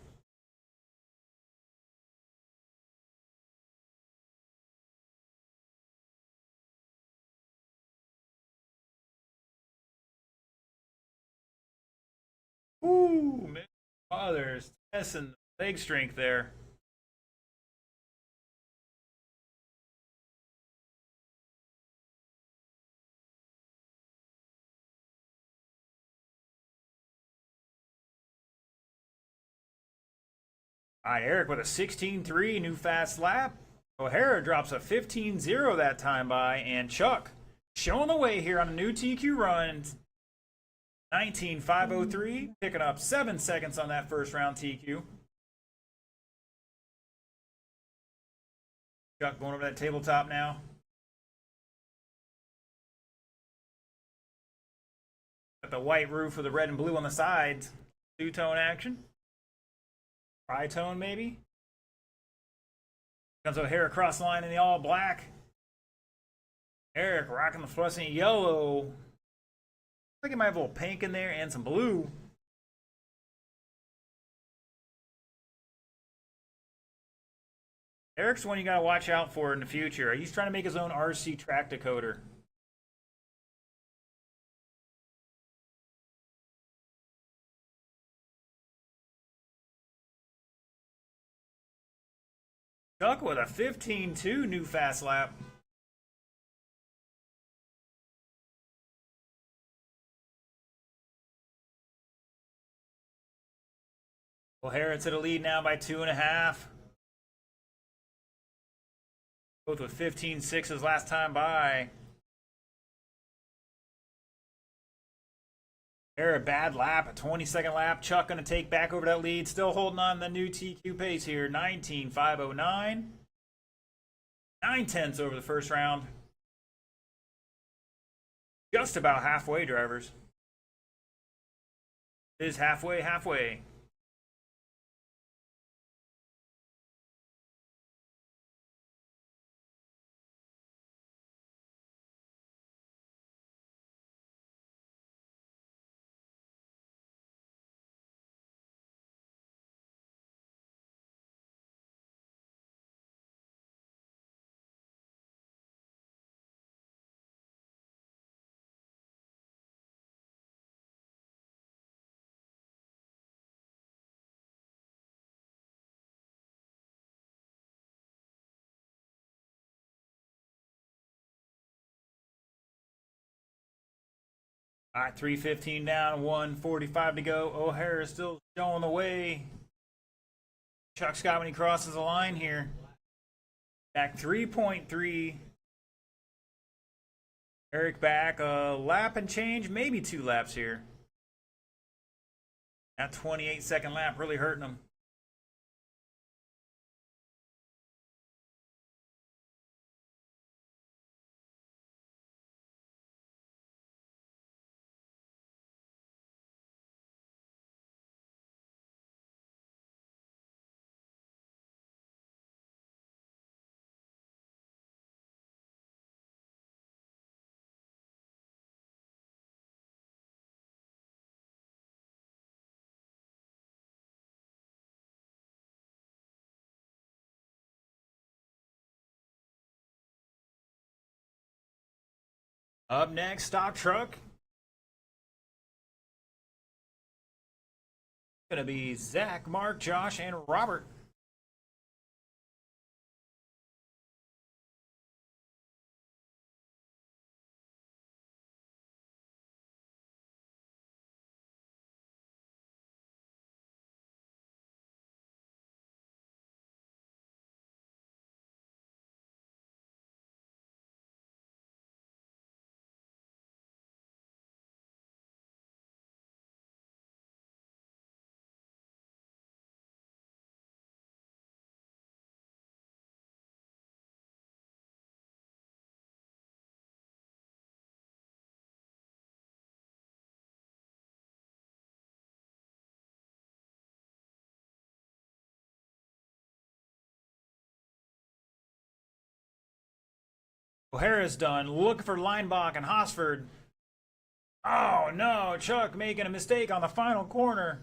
Ooh, Mr. Fathers testing the leg strength there. All right, Eric with a 16.3 new fast lap. O'Hara drops a 15.0 that time by, and Chuck showing the way here on a new TQ run. 19.503, picking up 7 seconds on that first round TQ. Chuck going over that tabletop now. Got the white roof with the red and blue on the sides. Two-tone action. Tri-tone, maybe. Comes O'Hara across the line in the all black. Eric rocking the fluorescent yellow. I think it might have a little pink in there and some blue. Eric's the one you got to watch out for in the future. He's trying to make his own RC track decoder. Chuck with a 15.2 new fast lap. O'Hara to the lead now by 2.5. Both with 15.6s last time by. O'Hara bad lap, a 22nd lap. Chuck going to take back over that lead. Still holding on the new TQ pace here. 19.509. 9/10 over the first round. Just about halfway, drivers. It is halfway. All right, 3:15 down, 1:45 to go. O'Hara is still showing the way. Chuck Scott when he crosses the line here. Back 3.3. Eric back a lap and change, maybe 2 laps here. That 28-second lap really hurting him. Up next, stock truck. going to be Zach, Mark, Josh, and Robert. O'Hara's done. Looking for Leinbach and Hosford. Oh no, Chuck making a mistake on the final corner.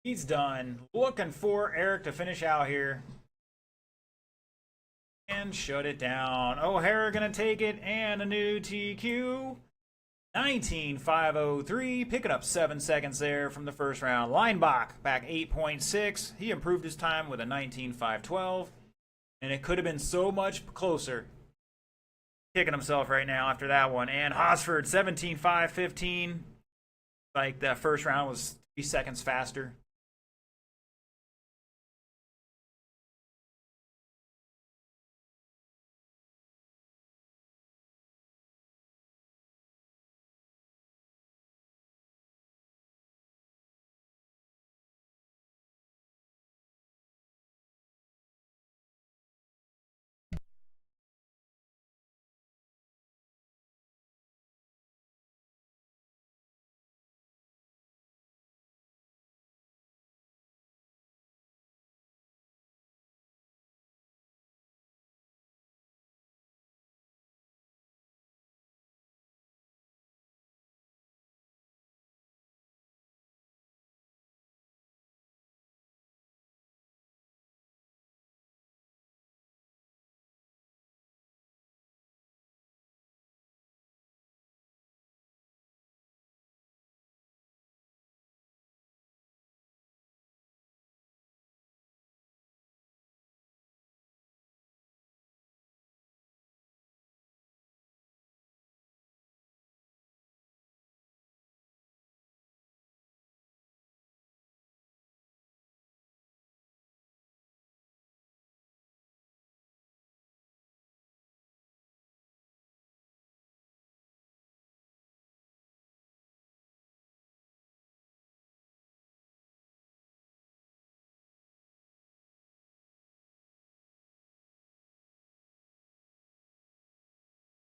He's done. Looking for Eric to finish out here. And shut it down. O'Hara gonna take it and a new TQ. 19.503, picking up 7 seconds there from the first round. Leinbach back 8.6. He improved his time with a 19.512. And it could have been so much closer. Kicking himself right now after that one. And Hosford, 17.515. Like that first round was 3 seconds faster.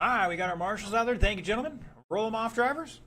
All right, we got our marshals out there. Thank you, gentlemen. Roll them off, drivers.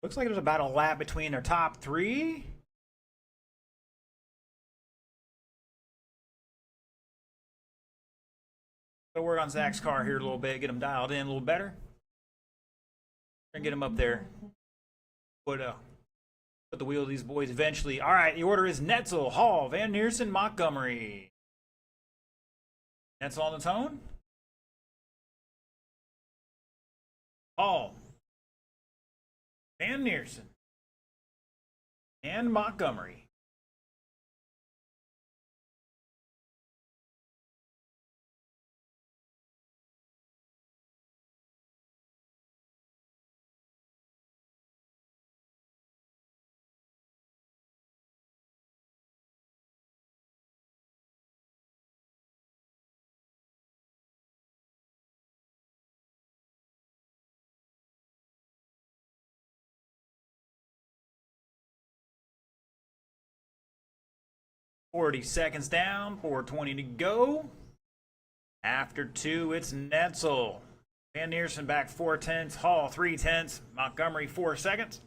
Looks like there's about a lap between their top three. So work on Zach's car here a little bit, get him dialed in a little better, and get him up there. Put the wheel of these boys eventually. All right, the order is Netzel, Hall, Van Neersen, Montgomery. Netzel on the tone. Hall, Van Neersen, and Montgomery. 40 seconds down, 4:20 to go. After 2, it's Netzel. Van Neersen back 4/10, Hall 3/10, Montgomery 4 seconds.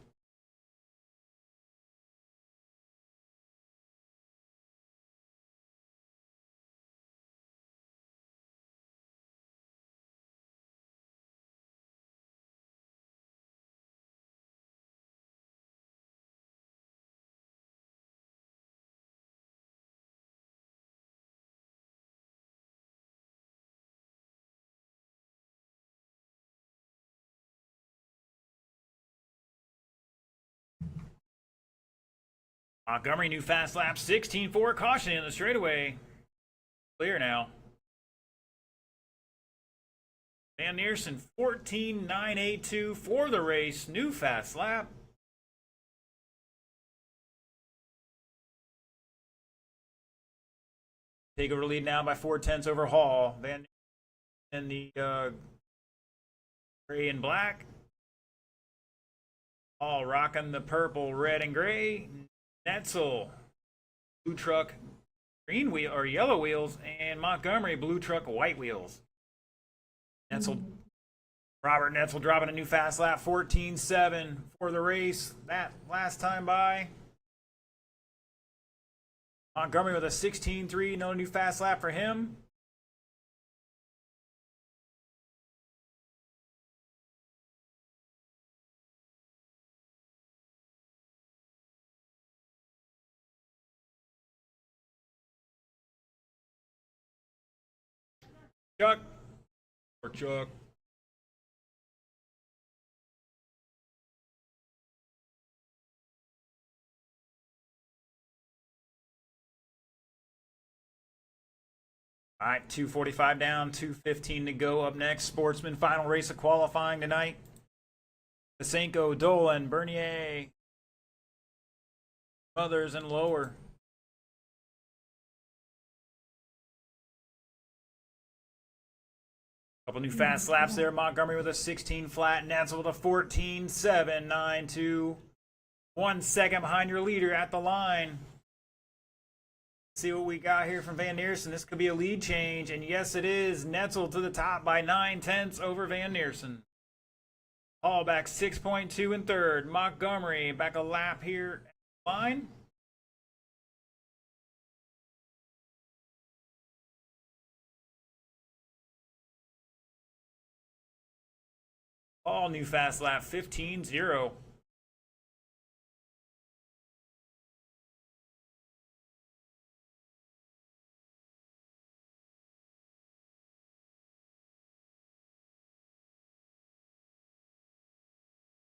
Montgomery, new fast lap, 16.4, caution in the straightaway. Clear now. Van Neersen, 14.982 for the race, new fast lap. Take over lead now by 4/10 over Hall. Van in the gray and black. Hall rocking the purple, red, and gray. Netzel, blue truck, green wheel or yellow wheels, and Montgomery, blue truck, white wheels. Robert Netzel dropping a new fast lap, 14.7 for the race. That last time by. Montgomery with a 16.3, another new fast lap for him. Chuck. Or Chuck. All right, 2:45 down, 2:15 to go. Up next, Sportsman, final race of qualifying tonight. Pasenko, Dolan, Bernier, others, and lower. Couple new fast laps there. Montgomery with a 16 flat. Netzel with a 14.7, 9.2. 1 second behind your leader at the line. See what we got here from Van Neersen. This could be a lead change, and yes, it is. Netzel to the top by 9/10 over Van Neersen. Hall back 6.2 in third. Montgomery back a lap here at the line. All new fast lap 15.0.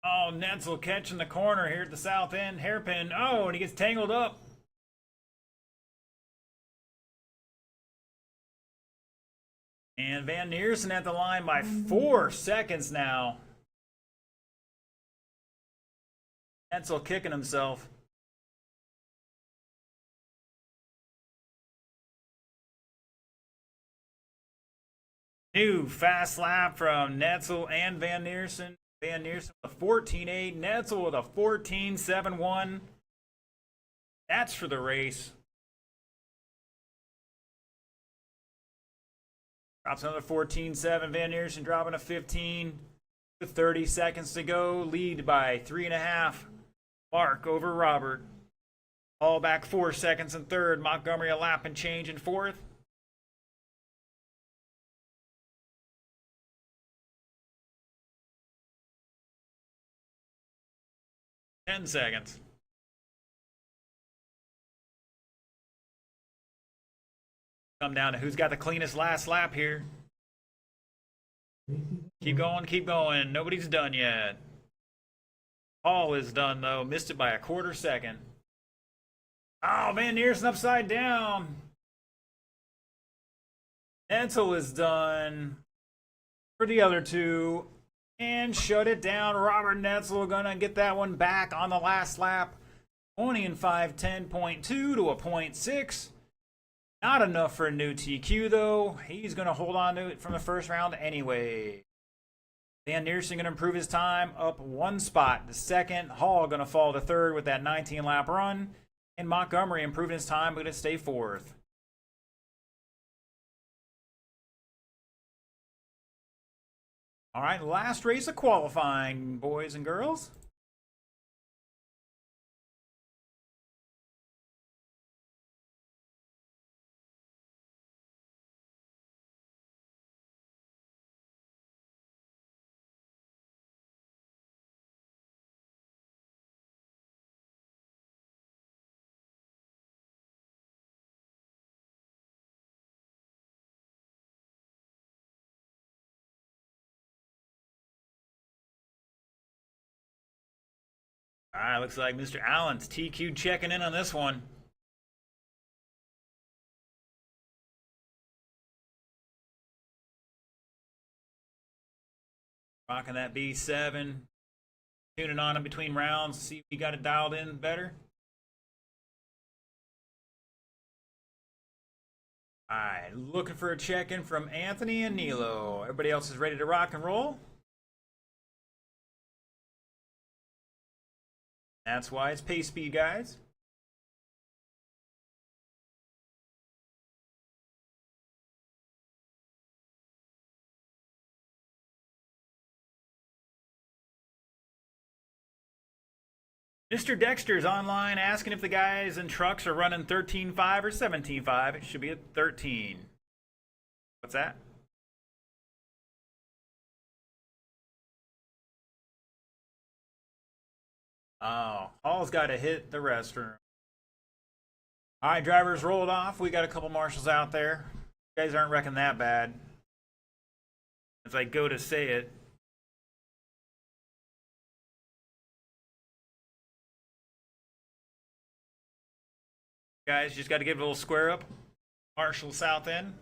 Oh, Netzel catching the corner here at the south end. Hairpin. Oh, and he gets tangled up. And Van Neersen at the line by 4 seconds now. Netzel kicking himself. New fast lap from Netzel and Van Neersen. Van Neersen with a 14.8. Netzel with a 14.71. That's for the race. Drops another 14.7. Van Neersen dropping a 15 with 30 seconds to go. Lead by 3.5. Mark over Robert. All back 4 seconds in third. Montgomery a lap and change in fourth. Ten seconds. Come down to who's got the cleanest last lap here. Keep going, keep going. Nobody's done yet. Hall is done, though. Missed it by a quarter second. Oh, Van Neersen upside down. Netzel is done for the other two. And shut it down. Robert Netzel gonna get that one back on the last lap. 20 and 5, 10.2 to a 0.6. Not enough for a new TQ, though. He's gonna hold on to it from the first round anyway. Van Neersen gonna improve his time up 1 spot. The second, Hall gonna fall to third with that 19 lap run. And Montgomery improving his time, but going to stay fourth. All right, last race of qualifying, boys and girls. All right, looks like Mr. Allen's TQ checking in on this one. Rocking that B7. Tuning on in between rounds. See if you got it dialed in better. All right, looking for a check-in from Anthony and Nilo. Everybody else is ready to rock and roll. That's why it's pace speed, guys. Mr. Dexter's online asking if the guys in trucks are running 13.5 or 17.5. It should be at 13. What's that? Oh, Hall's got to hit the restroom. All right, drivers, roll it off. We got a couple marshals out there. You guys aren't wrecking that bad. As I go to say it. Guys, just got to give it a little square up. Marshall south end.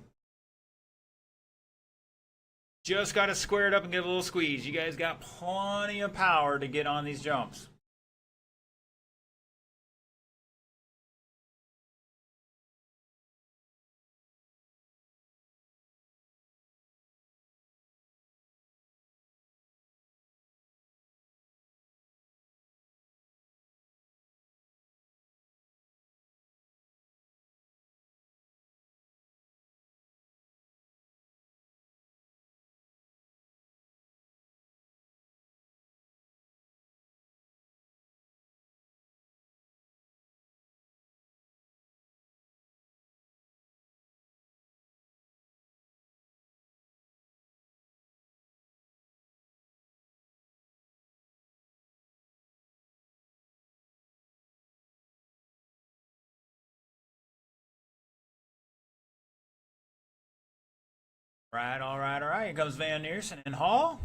Just got to square it up and give it a little squeeze. You guys got plenty of power to get on these jumps. Right, all right, all right. Here comes Van Neersen and Hall.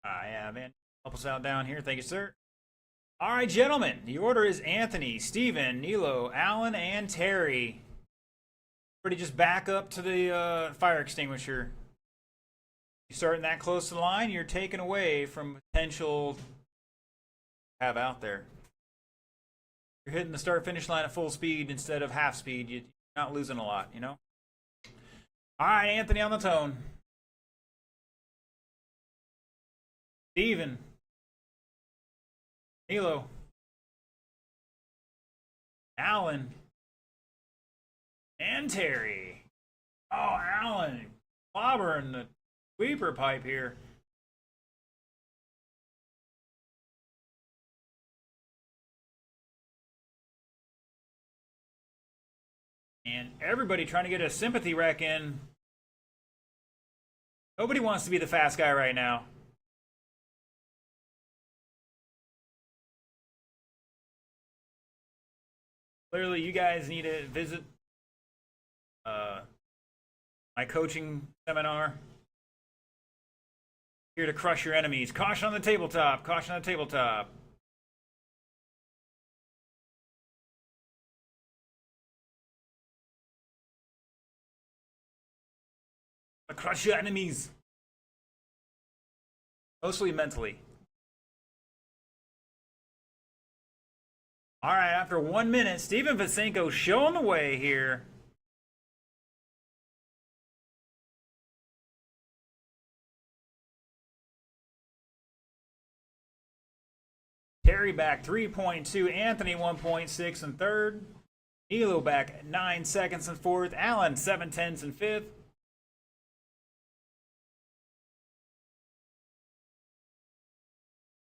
Yeah, Van, help us out down here. Thank you, sir. All right, gentlemen. The order is Anthony, Steven, Nilo, Alan, and Terry. Everybody just back up to the fire extinguisher. You starting that close to the line, you're taken away from potential have out there. You're hitting the start finish line at full speed instead of half speed. You're not losing a lot, you know? All right, Anthony on the tone. Steven. Nilo. Alan. And Terry. Oh, Alan. Clobbering the sweeper pipe here. And everybody trying to get a sympathy wreck in. Nobody wants to be the fast guy right now. Clearly, you guys need to visit my coaching seminar. Here to crush your enemies. Caution on the tabletop. Caution on the tabletop. Crush your enemies. Mostly mentally. All right, after 1 minute, Steven Vasenko showing the way here. Terry back 3.2. Anthony 1.6 in third. Elo back 9 seconds in fourth. Allen 7/10 in fifth.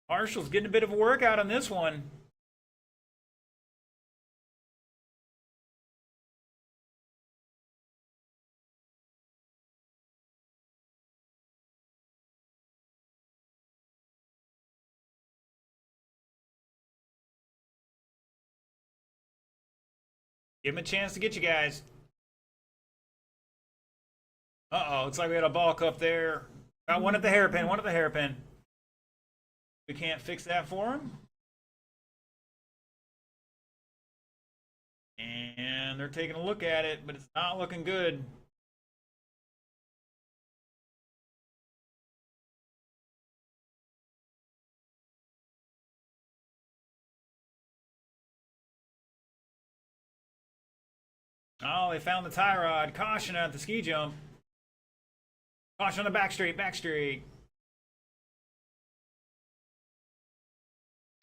Marshall's getting a bit of a workout on this one. Give him a chance to get you guys. Uh-oh, looks like we got a ball cup there. Got one at the hairpin, one at the hairpin. We can't fix that for him. And they're taking a look at it, but it's not looking good. Oh, they found the tie rod. Caution at the ski jump. Caution on the back straight, back straight.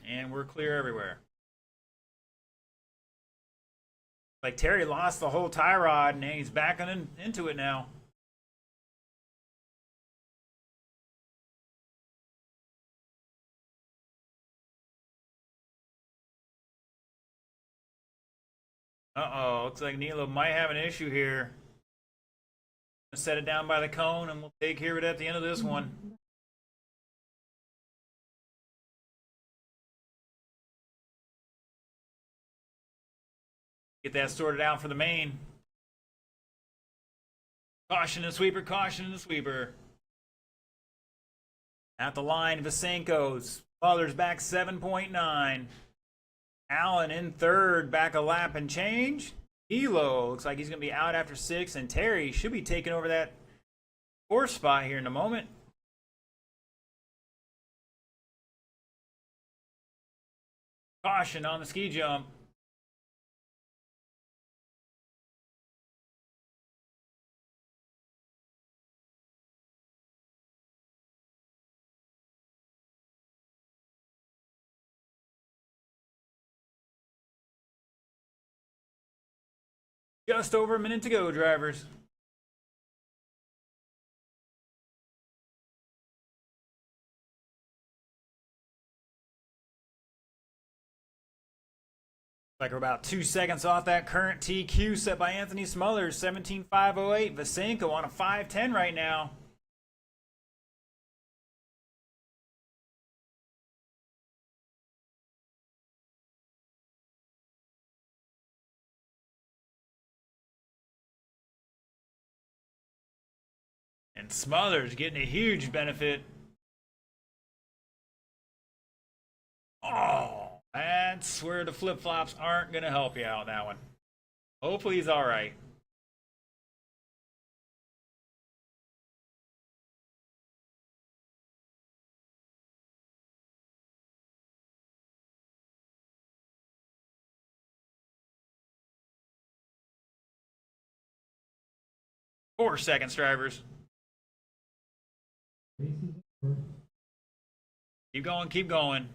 And we're clear everywhere. Like Terry lost the whole tie rod and he's backing into it now. Uh-oh, looks like Nilo might have an issue here. Set it down by the cone and we'll take care of it at the end of this one. Get that sorted out for the main. Caution and sweeper, caution and sweeper. At the line, Vasenko's. Smothers back 7.9. Allen in third, back a lap and change. Elo looks like he's going to be out after 6, and Terry should be taking over that 4th spot here in a moment. Caution on the ski jump. Just over a minute to go, drivers. Like we're about 2 seconds off that current TQ set by Anthony Smothers, 17.508. Vasenko on a 5:10 right now. And Smothers getting a huge benefit. Oh, that's where the flip-flops aren't going to help you out on that one. Hopefully he's all right. Four seconds, drivers. Keep going, keep going.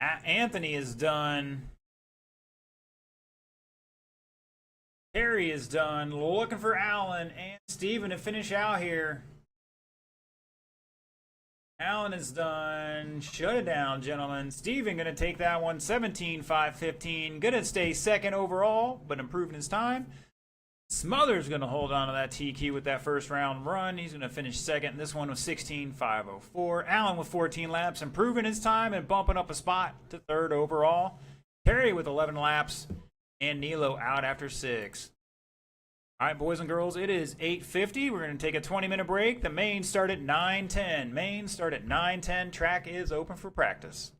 Anthony is done. Terry is done. Looking for Allen and Steven to finish out here. Allen is done. Shut it down, gentlemen. Steven going to take that one. 17.515. Going to stay second overall, but improving his time. Smothers going to hold on to that TQ with that first round run. He's going to finish second. This one was 16.504. Allen with 14 laps, improving his time and bumping up a spot to third overall. Terry with 11 laps, and Nilo out after 6. All right, boys and girls, it is 8:50. We're going to take a 20-minute break. The main start at 9:10. Main start at 9:10. Track is open for practice.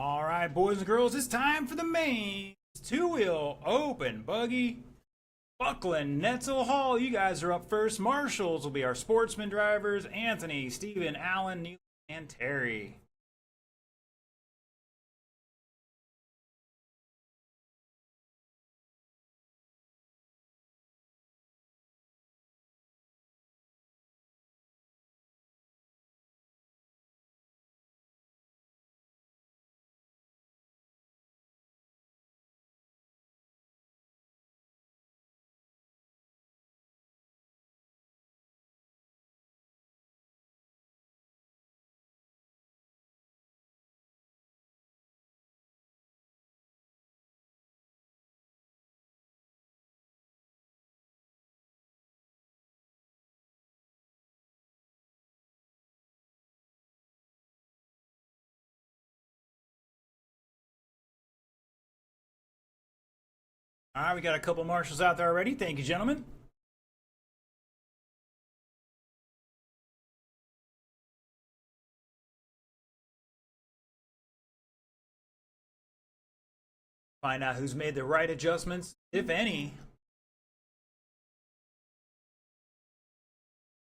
All right, boys and girls, it's time for the main two-wheel open buggy. Buckland, Netzel Hall, you guys are up first. Marshalls will be our sportsman drivers. Anthony, Steven, Alan, Neil, and Terry. All right, we got a couple marshals out there already. Thank you, gentlemen. Find out who's made the right adjustments, if any.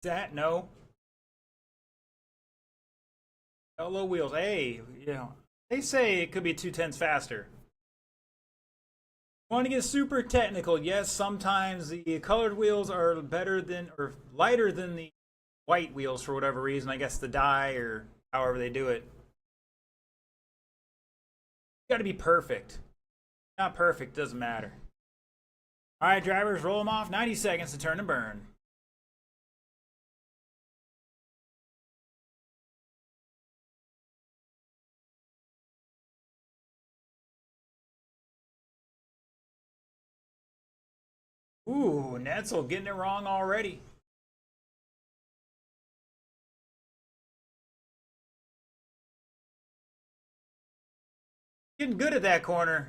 That no. Low wheels. Hey, they say it could be 2/10 faster. Want to get super technical? Yes, sometimes the colored wheels are better than or lighter than the white wheels for whatever reason. I guess the dye or however they do it. Got to be perfect. Not perfect, doesn't matter. All right, drivers, roll them off. 90 seconds to turn and burn. Ooh, Netzel getting it wrong already. Getting good at that corner.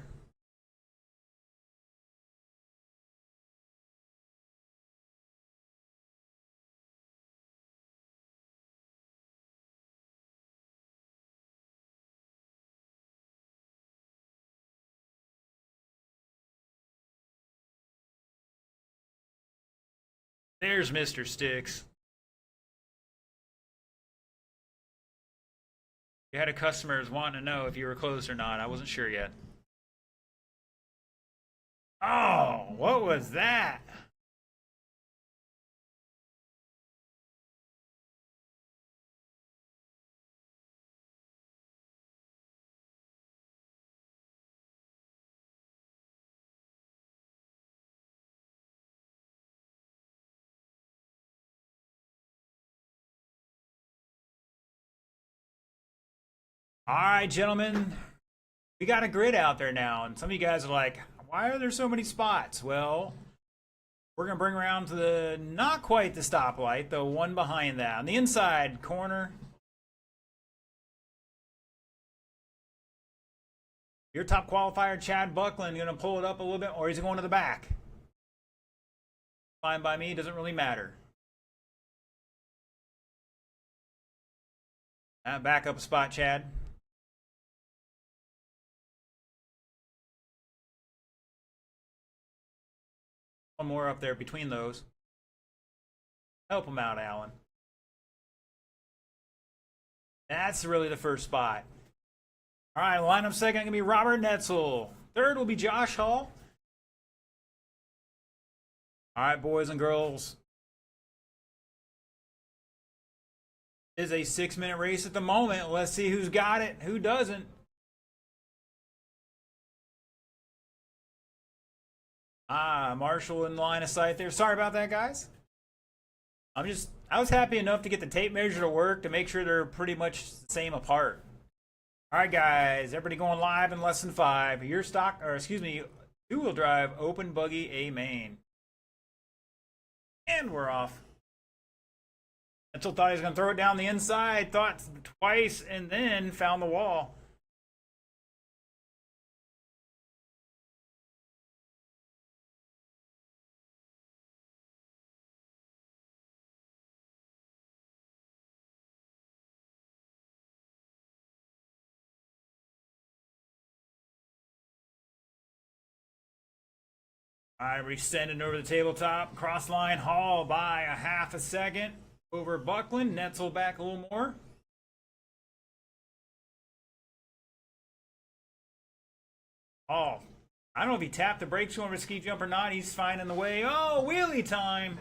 There's Mr. Sticks. You had a customers wanting to know if you were closed or not. I wasn't sure yet. Oh, what was that? All right, gentlemen. We got a grid out there now, and some of you guys are like, why are there so many spots? Well, we're going to bring around to the, not quite the stoplight, the one behind that. On the inside corner, your top qualifier, Chad Buckland, going to pull it up a little bit, or is he going to the back? Fine by me, doesn't really matter. Back up a spot, Chad. One more up there between those. Help him out, Alan. That's really the first spot. All right, lineup second going to be Robert Netzel. Third will be Josh Hall. All right, boys and girls. It is a 6-minute race at the moment. Let's see who's got it, who doesn't. Marshall in line of sight there. Sorry about that, guys. I was happy enough to get the tape measure to work to make sure they're pretty much the same apart. All right, guys, everybody going live in less than 5. Your stock, or excuse me, two-wheel drive, open buggy, A main. And we're off. Mitchell thought he was going to throw it down the inside, thought twice, and then found the wall. All right, we're sending over the tabletop. Cross line Hall by a half a second over Buckland. Netzel back a little more. Hall. I don't know if he tapped the brakes on a ski jump or not. He's finding the way. Oh, wheelie time.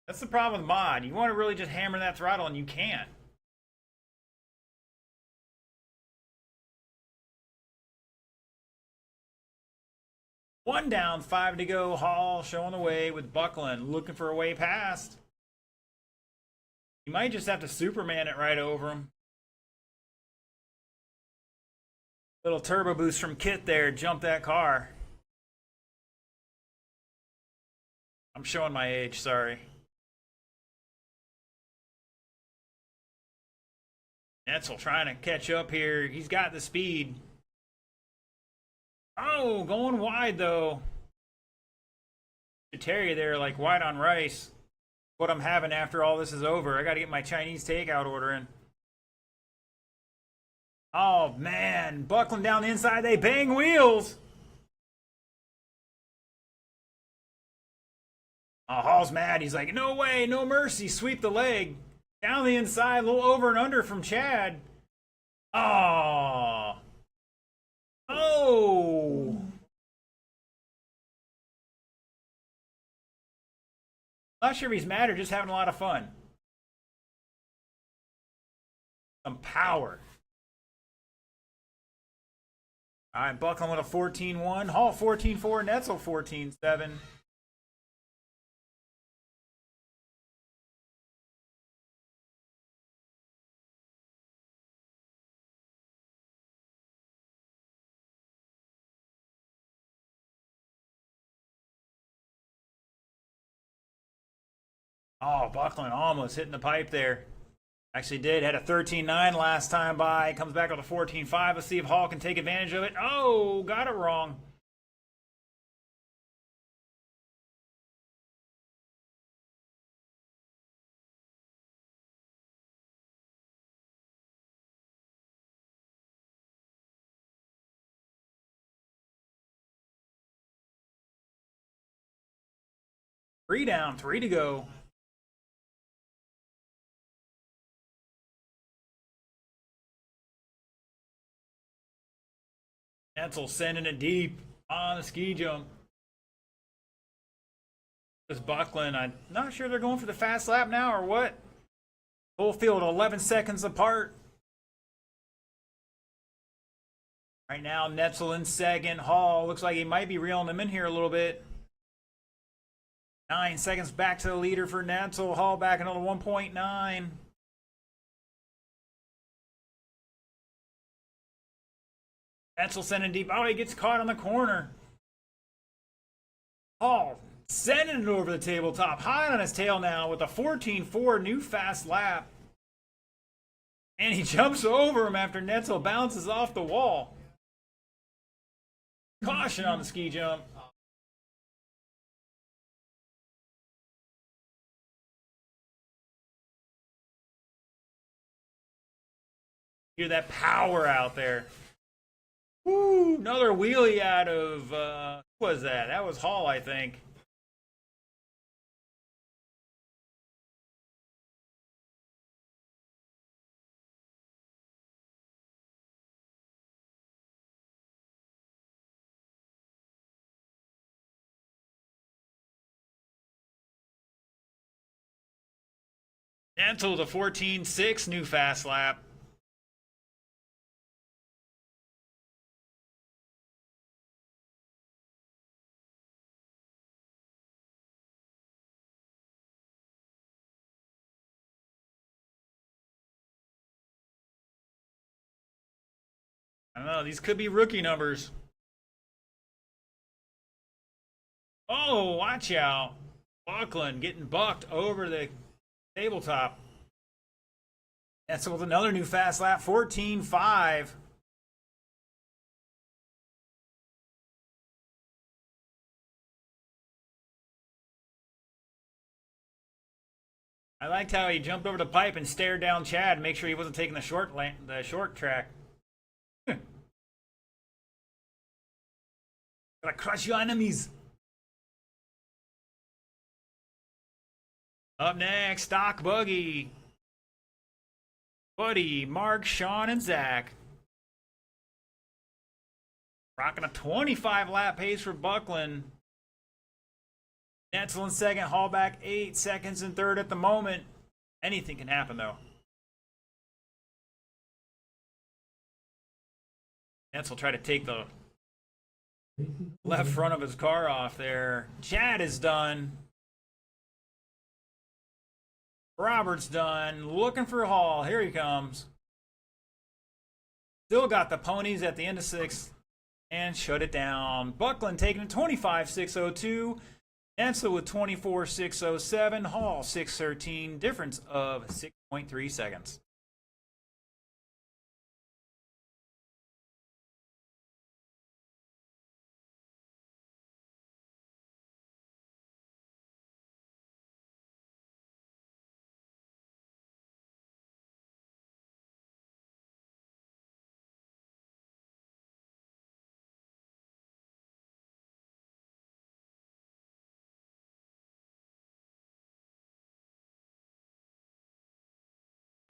That's the problem with mod. You want to really just hammer that throttle and you can't. One down, 5 to go. Hall showing the way with Buckland, looking for a way past. You might just have to Superman it right over him. Little turbo boost from Kit there, jump that car. I'm showing my age, sorry. Netzel trying to catch up here. He's got the speed. Oh, going wide though. Terry there, like white on rice. What I'm having after all this is over. I got to get my Chinese takeout order in. Oh man, Buckland down the inside. They bang wheels. Oh, Hall's mad. He's like, no way, no mercy. Sweep the leg. Down the inside, a little over and under from Chad. Oh. Oh. Not sure if he's mad or just having a lot of fun. Some power. All right, Buckland with a 14-1. Hall 14-4. Netzel 14-7. Oh, Buckland almost hitting the pipe there. Actually did. Had a 13-9 last time by. Comes back with a 14-5. Let's see if Hall can take advantage of it. Oh, got it wrong. Three down, 3 to go. Netzel sending it deep on the ski jump. This Buckland, I'm not sure they're going for the fast lap now or what. Full field 11 seconds apart. Right now, Netzel in second. Hall looks like he might be reeling them in here a little bit. 9 seconds back to the leader for Netzel. Hall back another 1.9. Netzel sending deep. Oh, he gets caught on the corner. Hall sending it over the tabletop. High on his tail now with a 14-4 new fast lap. And he jumps over him after Netzel bounces off the wall. Caution on the ski jump. Hear that power out there. Woo, another wheelie out of, who was that? That was Hall, I think. Until the 14-6 new fast lap. I don't know, these could be rookie numbers. Oh, watch out. Buckland getting bucked over the tabletop. That's with another new fast lap, 14-5. I liked how he jumped over the pipe and stared down Chad, make sure he wasn't taking the short track. Gotta crush your enemies. Up next, Stock Buggy. Buddy, Mark, Sean, and Zach. Rocking a 25 lap pace for Buckland. Netzel in second, Hallback 8 seconds in third at the moment. Anything can happen though. Netzel try to take the left front of his car off there. Chad is done. Robert's done. Looking for Hall. Here he comes. Still got the ponies at the end of sixth. And shut it down. Buckland taking it 25.602. Netzel with 24.607. Hall 6.13. Difference of 6.3 seconds.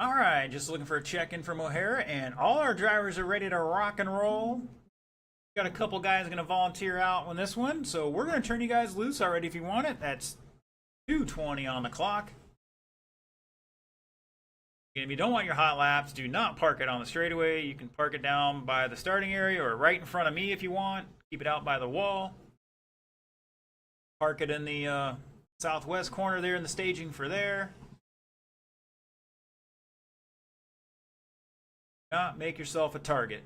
All right, just looking for a check-in from O'Hara, and all our drivers are ready to rock and roll. Got a couple guys going to volunteer out on this one, so we're going to turn you guys loose already if you want it. That's 2:20 on the clock. And if you don't want your hot laps, do not park it on the straightaway. You can park it down by the starting area or right in front of me if you want. Keep it out by the wall. Park it in the southwest corner there in the staging for there. Not make yourself a target.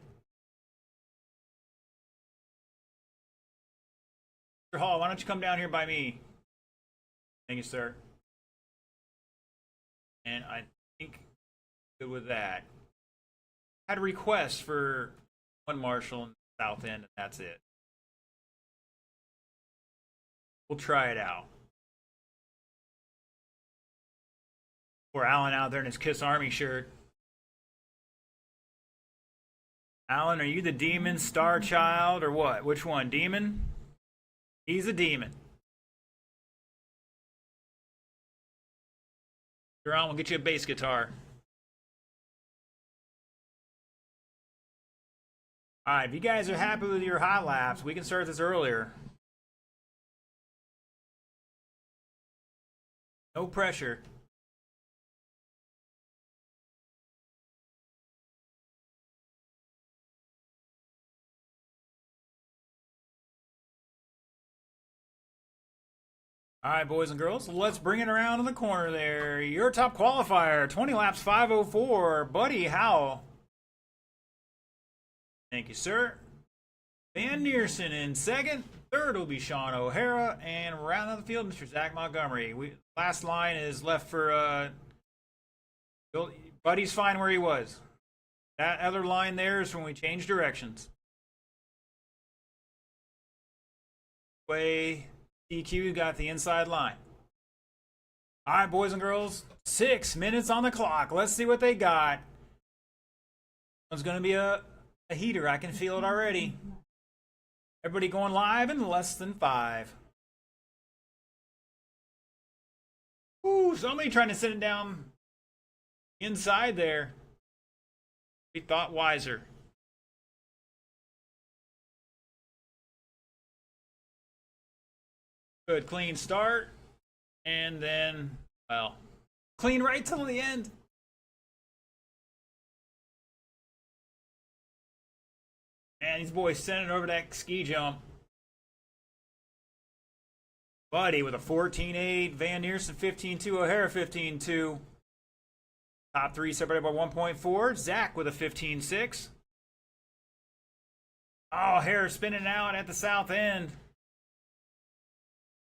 Mr. Hall, why don't you come down here by me? Thank you, sir. And I think good with that. Had a request for one marshal in the south end, and that's it. We'll try it out. Poor Alan out there in his Kiss Army shirt. Alan, are you the demon, star child, or what? Which one? Demon? He's a demon. You're on, we'll get you a bass guitar. Alright, if you guys are happy with your hot laps, we can start this earlier. No pressure. All right, boys and girls, let's bring it around in the corner there. Your top qualifier, 20 laps, 5:04, Buddy Howell. Thank you, sir. Van Neersen in second. Third will be Sean O'Hara. And round out the field, Mr. Zach Montgomery. Last line is left for Buddy's fine where he was. That other line there is when we change directions. Way EQ got the inside line. All right, boys and girls, 6 minutes on the clock. Let's see what they got. It's going to be a heater. I can feel it already. Everybody going live in less than 5. Ooh, somebody trying to sit it down inside there. We thought wiser. Good, clean start. And then, well, clean right till the end. And these boys sending over that ski jump. Buddy with a 14.8, Van Neersen 15.2, O'Hara 15.2. Top three separated by 1.4. Zach with a 15.6. Oh, O'Hara spinning out at the south end.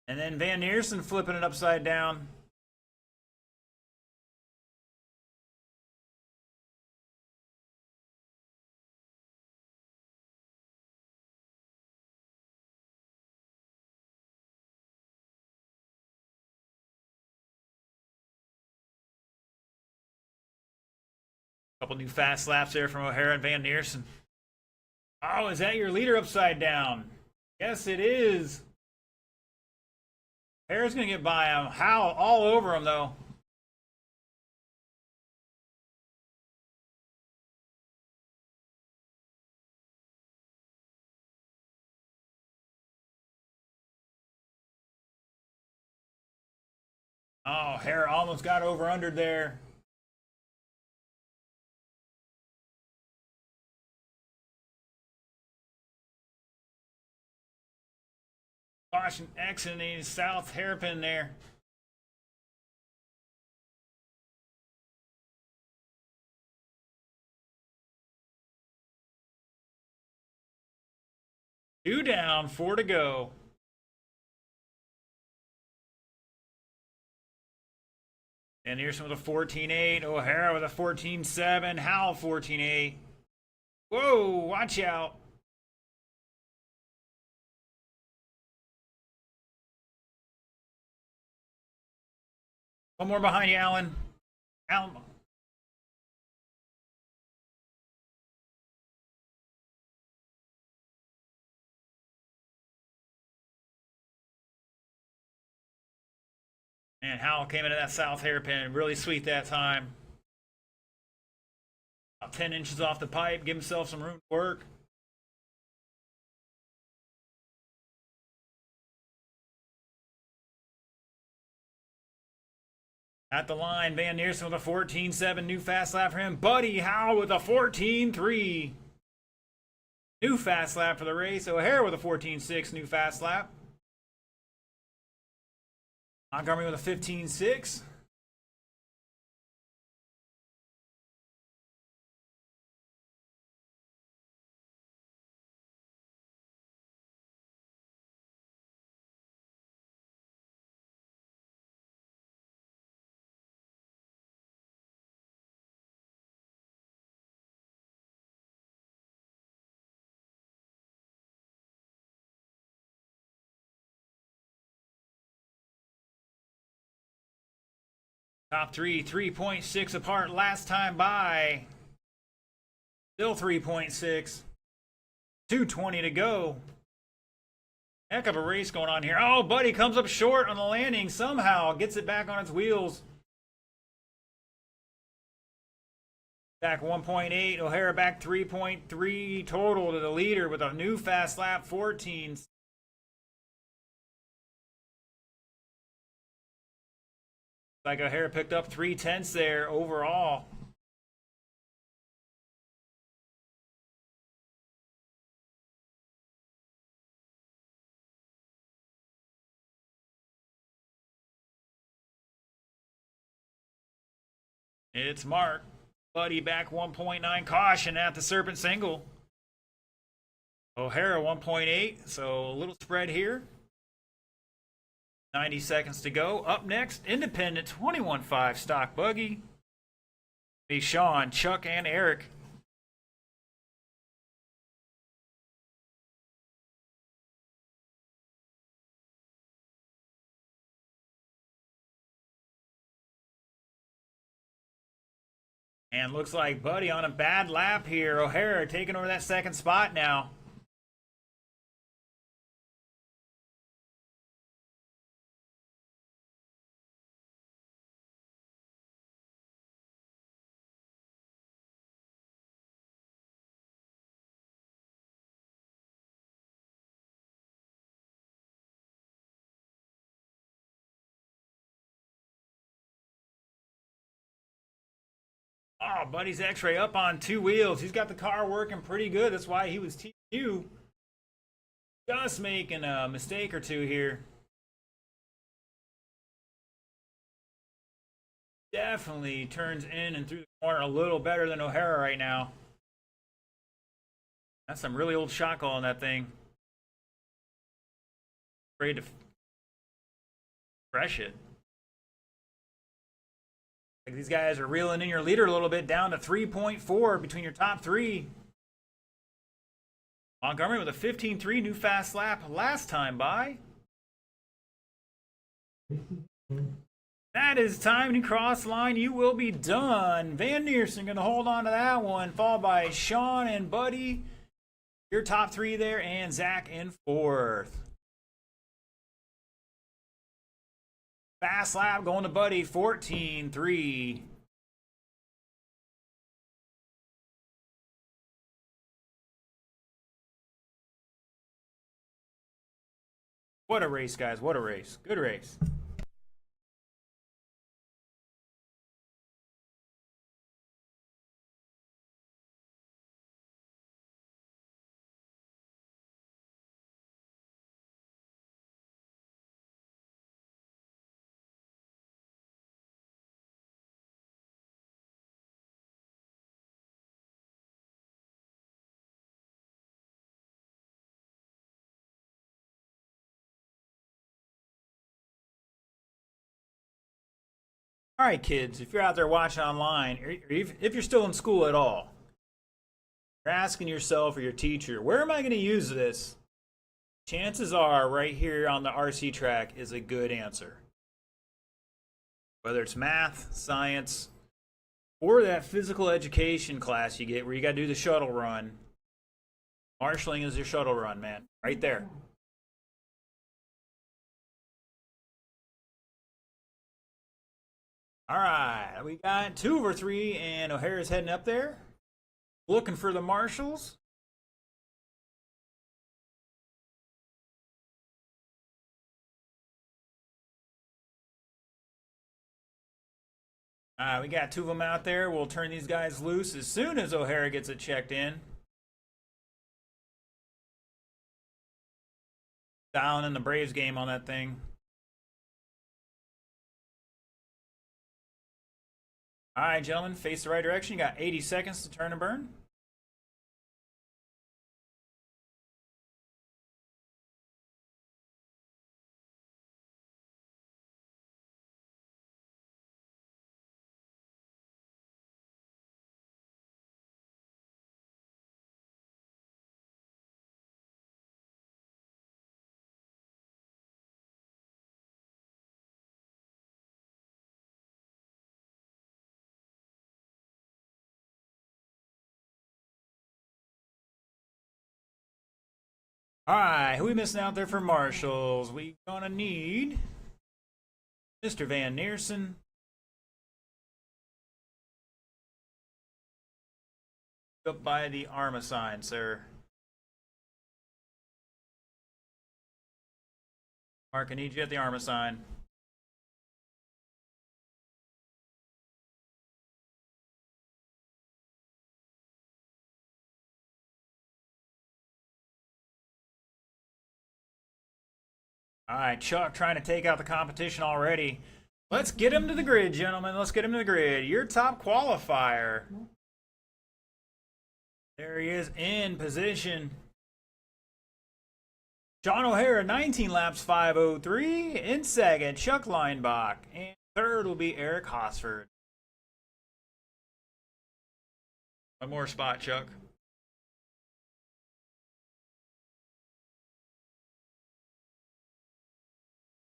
And then Van Neersen flipping it upside down. Couple new fast laps there from O'Hara and Van Neersen. Oh, is that your leader upside down? Yes, it is. Hare's going to get by him. How? All over him, though. Oh, Hare almost got over under there. Caution exiting south hairpin there. Two down, four to go. And here's some with a 14-8. O'Hara with a 14-7. Howell 14-8. Whoa, watch out. One more behind you, Alan. Alan. And Howell came into that south hairpin. Really sweet that time. About 10 inches off the pipe. Give himself some room to work. At the line, Van Neersen with a 14-7. New fast lap for him. Buddy Howell with a 14-3. New fast lap for the race. O'Hare with a 14-6. New fast lap. Montgomery with a 15-6. Top three, 3.6 apart last time by. Still 3.6. 2:20 to go. Heck of a race going on here. Oh, Buddy comes up short on the landing somehow. Gets it back on its wheels. Back 1.8. O'Hara back 3.3 total to the leader with a new fast lap 14. Like O'Hara picked up 3/10 there overall. It's Mark. Buddy back 1.9. Caution at the Serpent Single. O'Hara 1.8. So a little spread here. 90 seconds to go. Up next, Independent 21.5 stock buggy. Be Sean, Chuck, and Eric. And looks like Buddy on a bad lap here. O'Hara taking over that second spot now. Oh, Buddy's X-Ray up on two wheels. He's got the car working pretty good. That's why he was TQ. Just making a mistake or two here. Definitely turns in and through the corner a little better than O'Hara right now. That's some really old shot call on that thing. Afraid to fresh it. Like these guys are reeling in your leader a little bit down to 3.4 between your top three. Montgomery with a 15-3 new fast lap last time by. That is time to cross line. You will be done. Van Neersen going to hold on to that one, followed by Sean and Buddy. Your top three there, and Zach in fourth. Fast lap going to Buddy, 14.3. What a race, guys. What a race. Good race. All right, kids, if you're out there watching online, or if you're still in school at all, you're asking yourself or your teacher, where am I going to use this? Chances are right here on the RC track is a good answer. Whether it's math, science, or that physical education class you get where you got to do the shuttle run. Marshalling is your shuttle run, man. Right there. All right, we got 2 over 3, and O'Hara's heading up there, looking for the marshals. We got 2 of them out there. We'll turn these guys loose as soon as O'Hara gets it checked in. Dialing in the Braves game on that thing. All right, gentlemen, face the right direction. You got 80 seconds to turn and burn. All right, who we missing out there for marshals? We gonna need Mr. Van Neersen. Up by the ARMA sign, sir. Mark, I need you at the ARMA sign. All right, Chuck trying to take out the competition already. Let's get him to the grid, gentlemen. Let's get him to the grid. Your top qualifier. There he is in position. John O'Hara, 19 laps, 5:03. In second, Chuck Leinbach. And third will be Eric Hosford. One more spot, Chuck.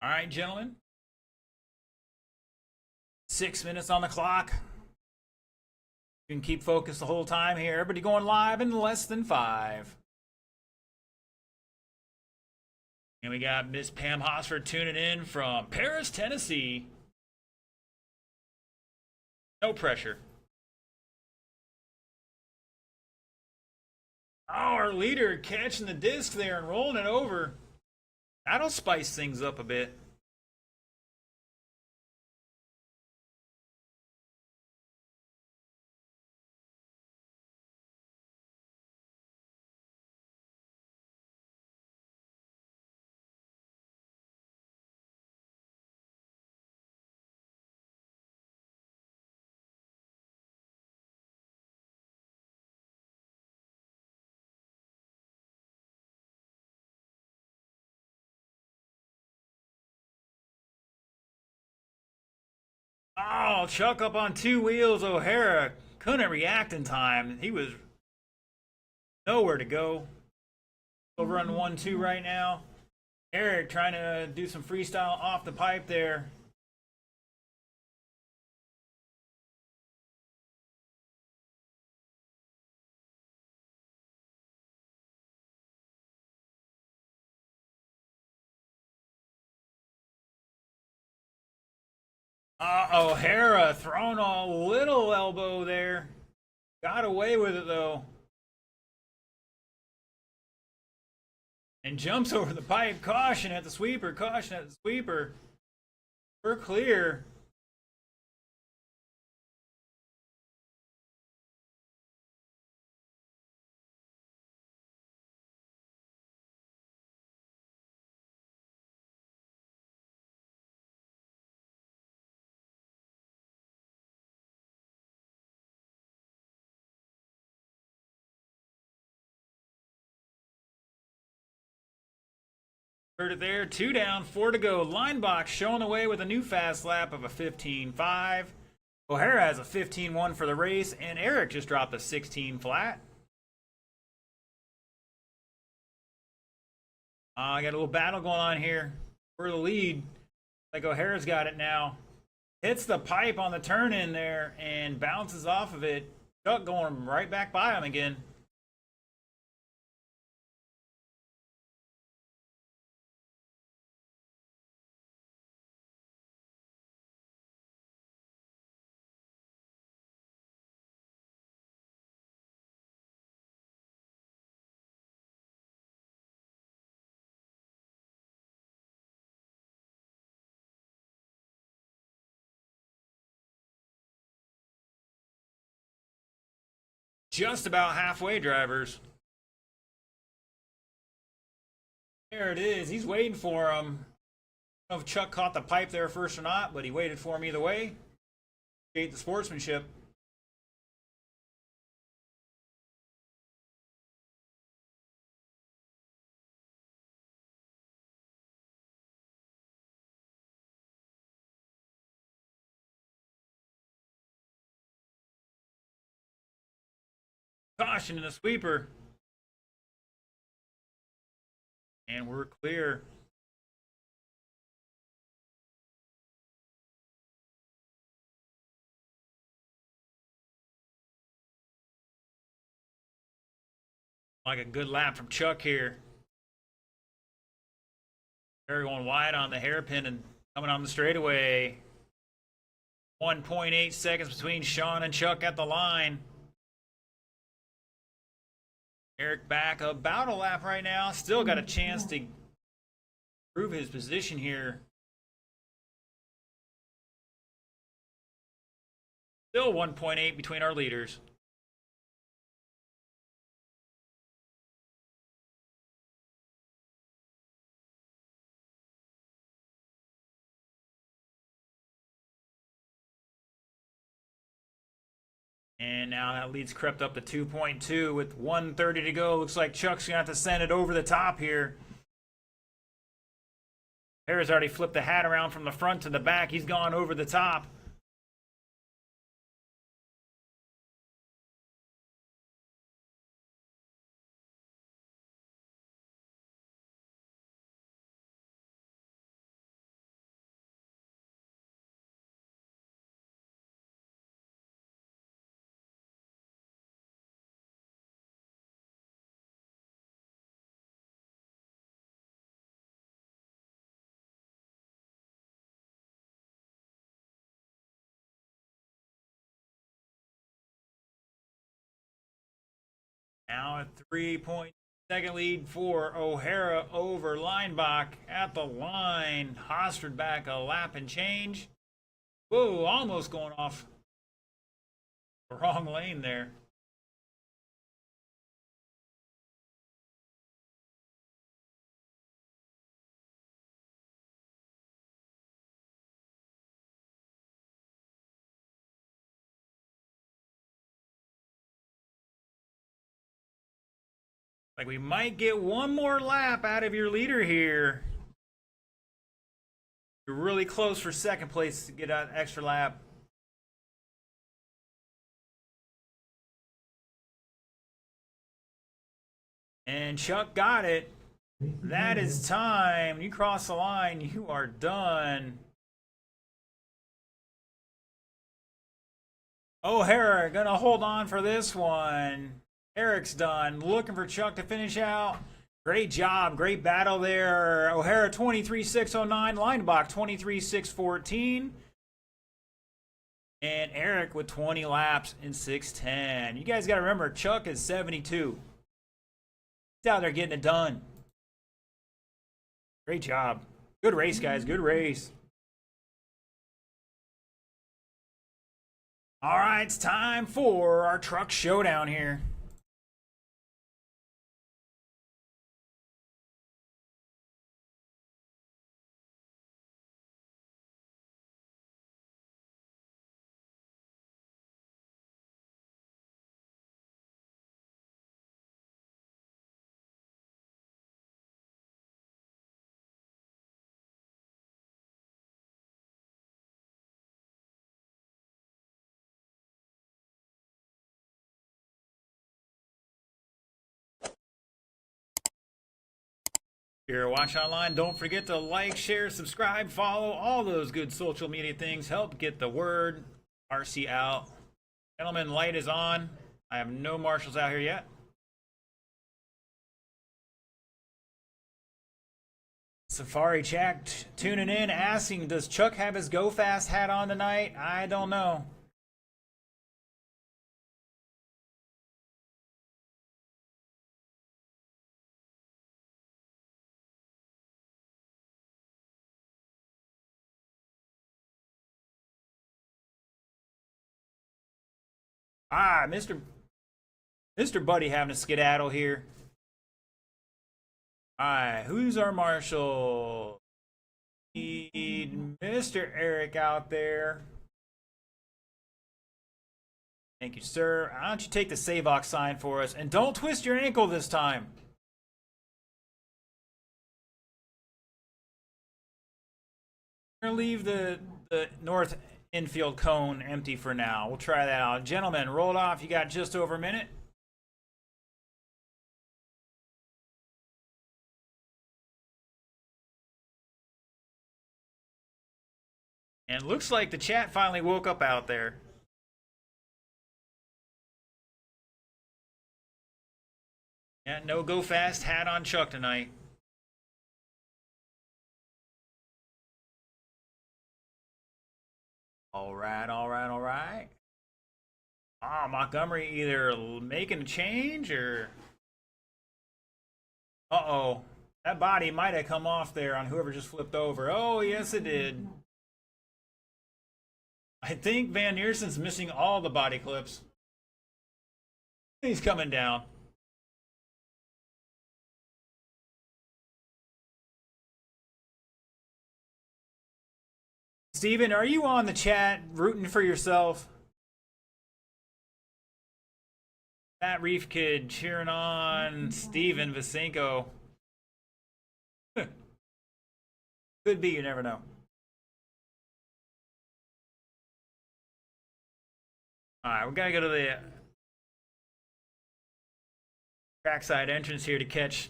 All right, gentlemen. 6 minutes on the clock. You can keep focused the whole time here. Everybody going live in less than 5. And we got Miss Pam Hosford tuning in from Paris, Tennessee. No pressure. Oh, our leader catching the disc there and rolling it over. That'll spice things up a bit. Oh, Chuck up on 2 wheels. O'Hara couldn't react in time. He was nowhere to go. We'll run 1-2 right now. Eric trying to do some freestyle off the pipe there. O'Hara throwing a little elbow there. Got away with it though. And jumps over the pipe. Caution at the sweeper. Caution at the sweeper. We're clear. Heard it there. 2 down, 4 to go. Line box showing away with a new fast lap of a 15.5. O'Hara has a 15.1 for the race, and Eric just dropped a 16 flat. I got a little battle going on here for the lead. Like O'Hara's got it now. Hits the pipe on the turn in there and bounces off of it. Chuck going right back by him again. Just about halfway, drivers. There it is. He's waiting for him. I don't know if Chuck caught the pipe there first or not, but he waited for him either way. Appreciate the sportsmanship. Caution in the sweeper. And we're clear. Like a good lap from Chuck here. They're going wide on the hairpin and coming on the straightaway. 1.8 seconds between Sean and Chuck at the line. Eric back about a lap right now. Still got a chance to prove his position here. Still 1.8 between our leaders. And now that lead's crept up to 2.2 with 1:30 to go. Looks like Chuck's going to have to send it over the top here. Harris already flipped the hat around from the front to the back. He's gone over the top. Now a 3.2 lead for O'Hara over Linebach at the line. Hostred back a lap and change. Whoa, almost going off the wrong lane there. Like we might get one more lap out of your leader here. You're really close for second place to get an extra lap. And Chuck got it. That is time. You cross the line, you are done. O'Hara gonna hold on for this one. Eric's done. Looking for Chuck to finish out. Great job. Great battle there. O'Hara 23.609. Linebach 23.614. And Eric with 20 laps in 6:10. You guys got to remember, Chuck is 72. He's out there getting it done. Great job. Good race, guys. Good race. All right, it's time for our truck showdown here. If you're watching online, don't forget to like, share, subscribe, follow, all those good social media things. Help get the word RC out. Gentlemen, light is on. I have no marshals out here yet. Safari Chat tuning in, asking, does Chuck have his Go Fast hat on tonight? I don't know. Ah, Mr. Buddy having a skedaddle here. Alright, who's our marshal? Need Mr. Eric out there. Thank you, sir. Why don't you take the Savox sign for us? And don't twist your ankle this time. We're going to leave the north infield cone empty for now. We'll try that out. Gentlemen, roll it off. You got just over a minute. And it looks like the chat finally woke up out there. Yeah, no Go Fast hat on Chuck tonight. All right, all right, all right. Ah, Montgomery either making a change or... Uh-oh. That body might have come off there on whoever just flipped over. Oh, yes, it did. I think Van Neersen's missing all the body clips. He's coming down. Steven, are you on the chat rooting for yourself? Matt Reef Kid cheering on Steven Visenko. Could be, you never know. Alright, we gotta go to the trackside entrance here to catch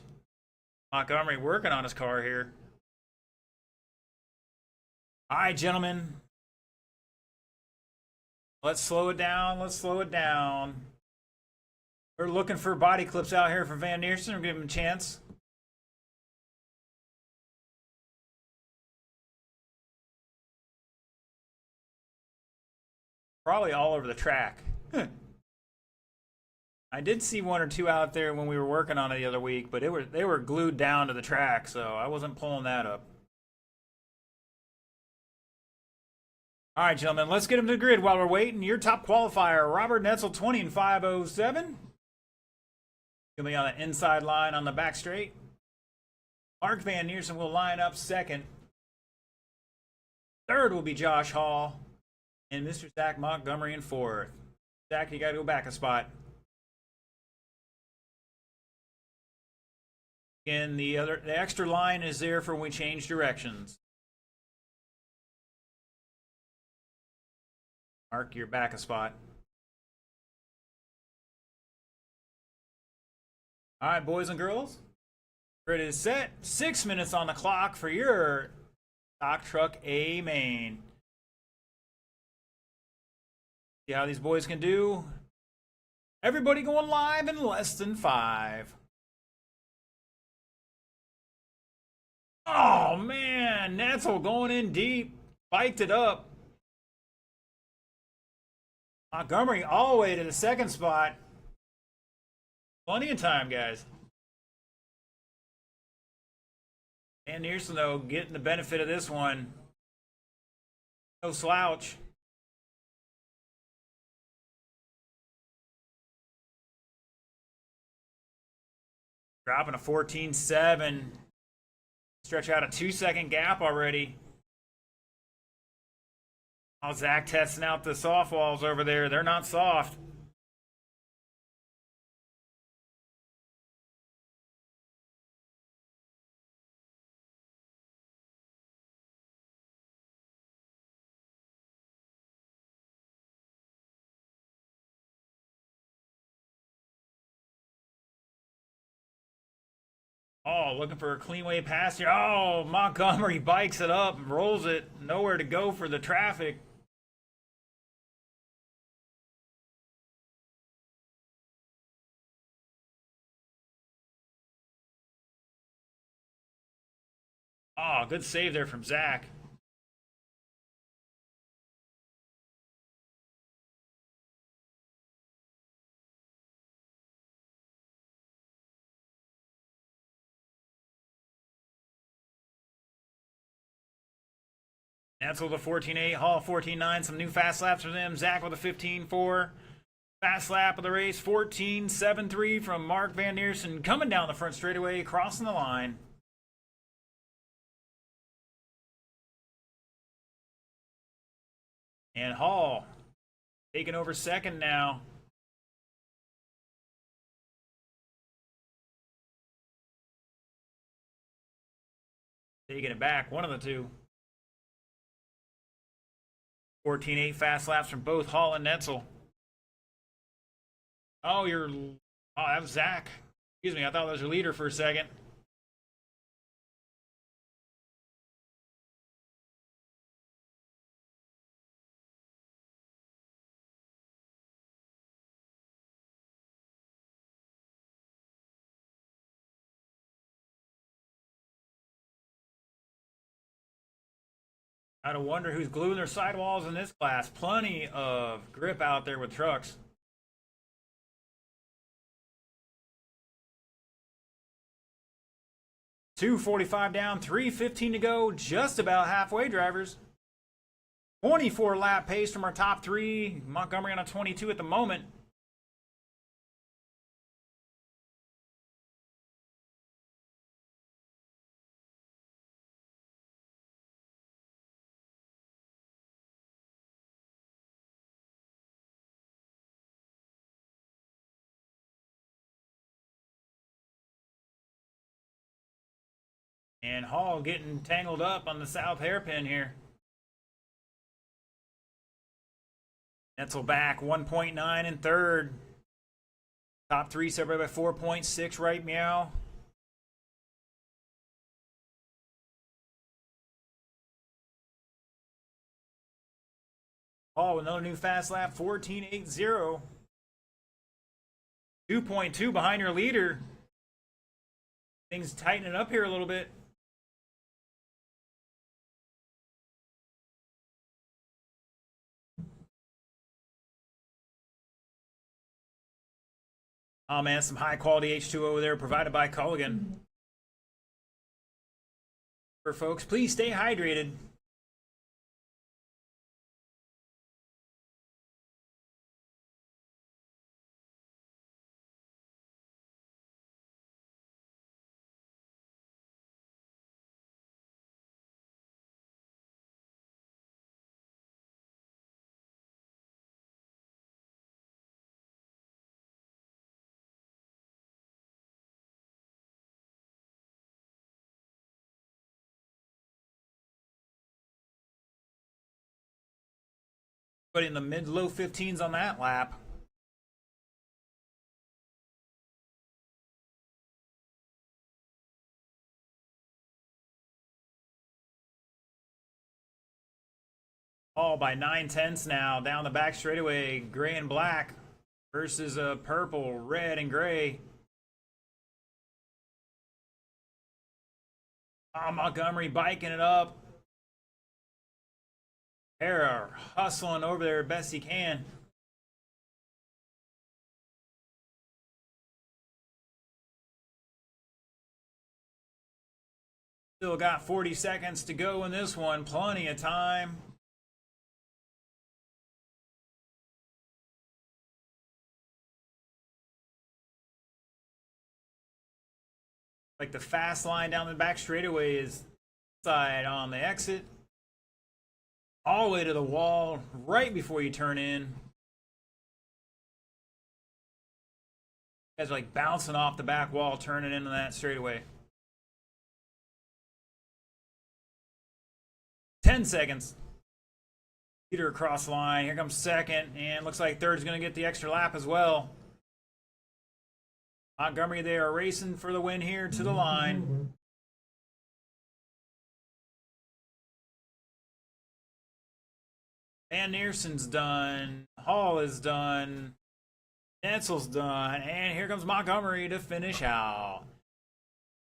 Montgomery working on his car here. Alright, gentlemen. Let's slow it down. Let's slow it down. We're looking for body clips out here for Van Neersen. We'll give him a chance. Probably all over the track. I did see one or two out there when we were working on it the other week, but they were glued down to the track, so I wasn't pulling that up. All right, gentlemen, let's get him to the grid while we're waiting. Your top qualifier, Robert Netzel, 20 and 507. He'll be on the inside line on the back straight. Mark Van Neersen will line up second. Third will be Josh Hall. And Mr. Zach Montgomery in fourth. Zach, you got to go back a spot. And the extra line is there for when we change directions. Mark, you're back a spot. All right, boys and girls. Grid is set. 6 minutes on the clock for your stock truck A main. See how these boys can do. Everybody going live in less than 5. Oh man, Netzel going in deep. Spiked it up. Montgomery all the way to the second spot. Plenty of time, guys. And Nearson, though, getting the benefit of this one. No slouch. Dropping a 14.7. Stretch out a 2-second gap already. Oh, Zach testing out the softballs over there. They're not soft. Oh, looking for a clean way past here. Oh, Montgomery bikes it up and rolls it. Nowhere to go for the traffic. Oh, good save there from Zach. Netzel with a 14.8, Hall 14.9, some new fast laps for them. Zach with a 15.4. Fast lap of the race, 14.73 from Mark Van Neersen, coming down the front straightaway, crossing the line. And Hall taking over second now. Taking it back, one of the two. 14.8 fast laps from both Hall and Netzel. Oh, that was Zach. Excuse me, I thought that was your leader for a second. I don't wonder who's gluing their sidewalls in this class. Plenty of grip out there with trucks. $2.45 down, $3.15 to go. Just about halfway, drivers. 24 lap pace from our top three. Montgomery on a 22 at the moment. And Hall getting tangled up on the south hairpin here. Netzel back 1.9 in third. Top three separated by 4.6, right meow. Hall with another new fast lap, 14.80. 2.2 behind your leader. Things tightening up here a little bit. Oh man, some high quality H2O there provided by Culligan. For folks, please stay hydrated. But in the mid-low 15s on that lap. All by 9/10 now down the back straightaway. Gray and black versus purple, red, and gray. Oh, Montgomery biking it up. Hera hustling over there best he can. Still got 40 seconds to go in this one. Plenty of time. Like the fast line down the back straightaway is side on the exit. All the way to the wall right before you turn in. You guys are like bouncing off the back wall, turning into that straightaway. 10 seconds. Peter across the line. Here comes second, and looks like third's going to get the extra lap as well. Montgomery, they are racing for the win here to the line. Van Neerson's done. Hall is done. Netzel's done. And here comes Montgomery to finish out.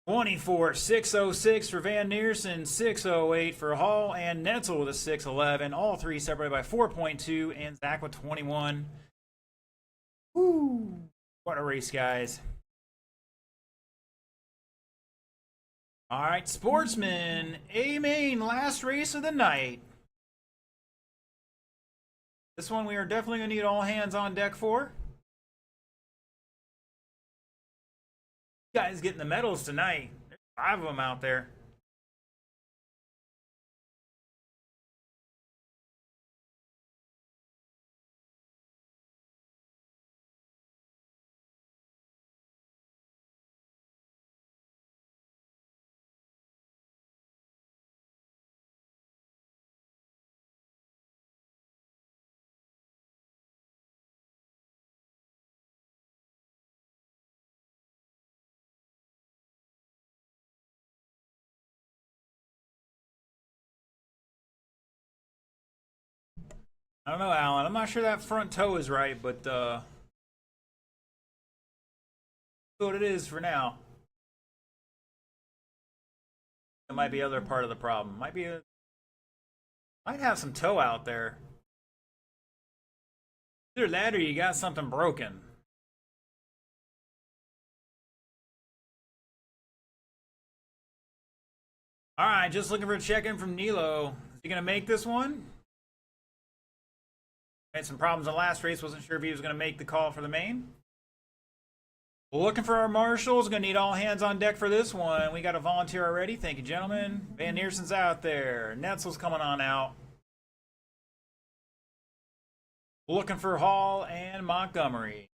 24.606 for Van Neerson, 6.08 for Hall, and Netzel with a 6.11. All three separated by 4.2, and Zach with 21. Woo! What a race, guys. All right, Sportsman, A-Main, last race of the night. This one we are definitely going to need all hands on deck for. You guys getting the medals tonight. There's 5 of them out there. I don't know, Alan. I'm not sure that front toe is right, but what it is for now. It might be other part of the problem. Might have some toe out there. Either that or you got something broken. All right, just looking for a check-in from Nilo. Is he gonna make this one? Had some problems in the last race. Wasn't sure if he was gonna make the call for the main. Looking for our marshals. Gonna need all hands on deck for this one. We got a volunteer already. Thank you, gentlemen. Van Neerson's out there. Netzel's coming on out. Looking for Hall and Montgomery.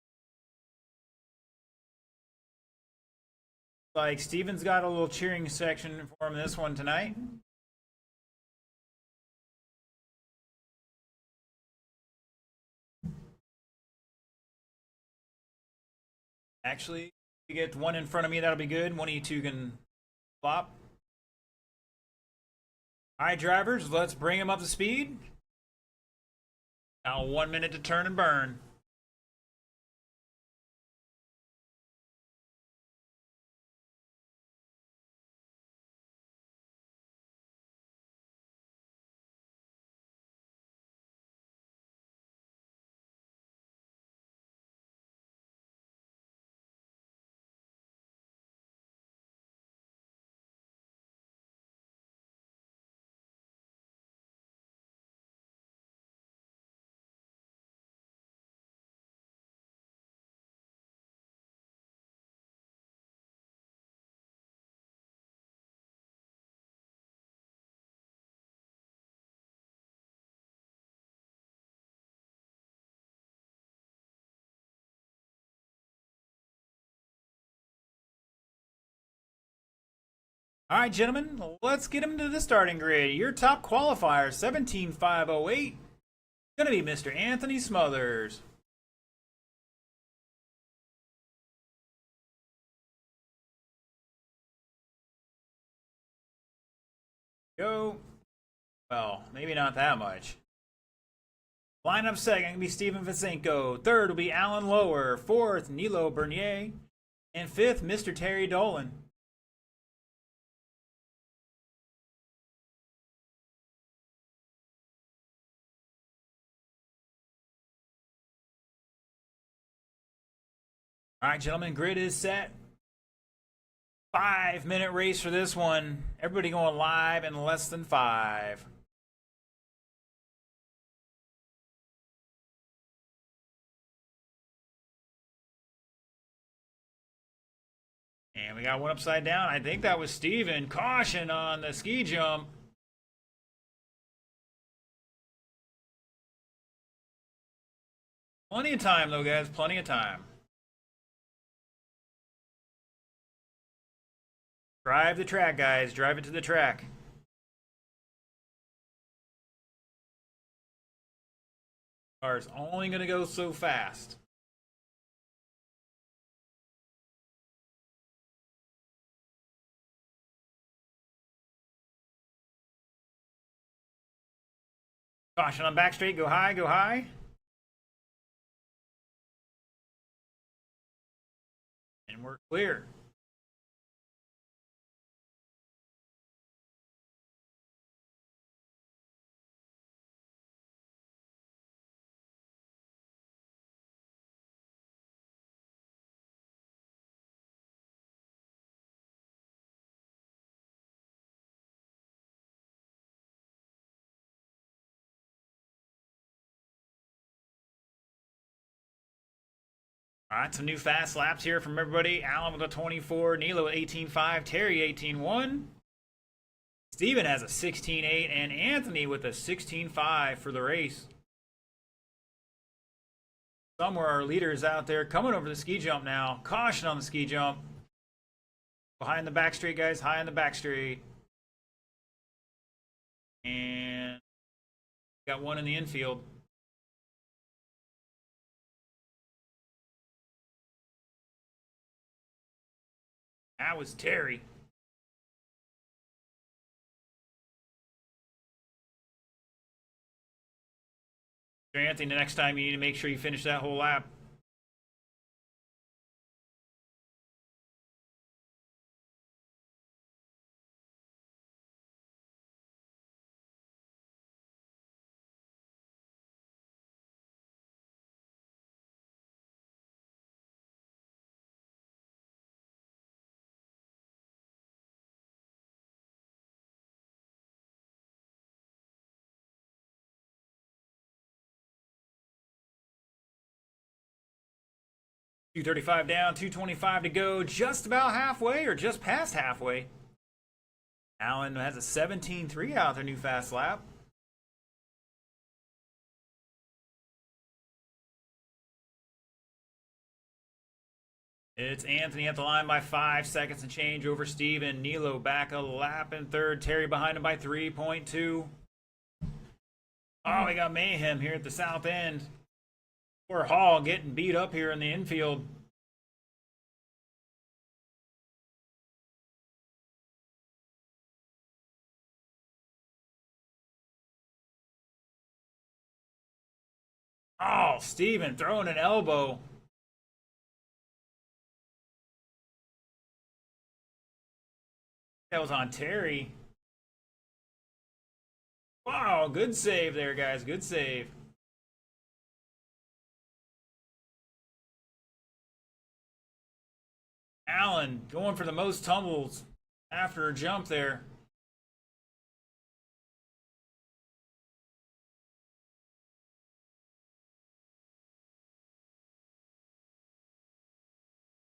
Like Steven's got a little cheering section for him this one tonight. Actually, if you get one in front of me, that'll be good. One of you two can flop. All right, drivers, let's bring them up to speed. Now 1 minute to turn and burn. All right, gentlemen, let's get him to the starting grid. Your top qualifier, 17.508, gonna be Mr. Anthony Smothers. Go. Well, maybe not that much. Lineup second can be Steven Vicenco. Third will be Alan Lower. Fourth, Nilo Bernier. And fifth, Mr. Terry Dolan. All right, gentlemen, grid is set. 5-minute race for this one. Everybody going live in less than 5. And we got one upside down. I think that was Steven. Caution on the ski jump. Plenty of time, though, guys. Plenty of time. Drive the track, guys. Drive it to the track. Car's only going to go so fast. Caution on back straight. Go high, go high. And we're clear. All right, some new fast laps here from everybody. Alan with a 24, Nilo with 18.5, Terry 18.1. Steven has a 16.8, and Anthony with a 16.5 for the race. Somewhere our leaders out there coming over the ski jump now. Caution on the ski jump. Behind the back straight, guys. High in the back straight. And got one in the infield. That was Terry. Anthony, the next time you need to make sure you finish that whole lap. .235 down, 225 to go, just about halfway or just past halfway. Allen has a 17.3 out their new fast lap. It's Anthony at the line by 5 seconds and change over Steven. Nilo back a lap in third. Terry behind him by 3.2. Oh, we got mayhem here at the south end. Poor Hall getting beat up here in the infield. Oh, Steven throwing an elbow. That was on Terry. Wow, good save there, guys. Good save. Allen going for the most tumbles after a jump there.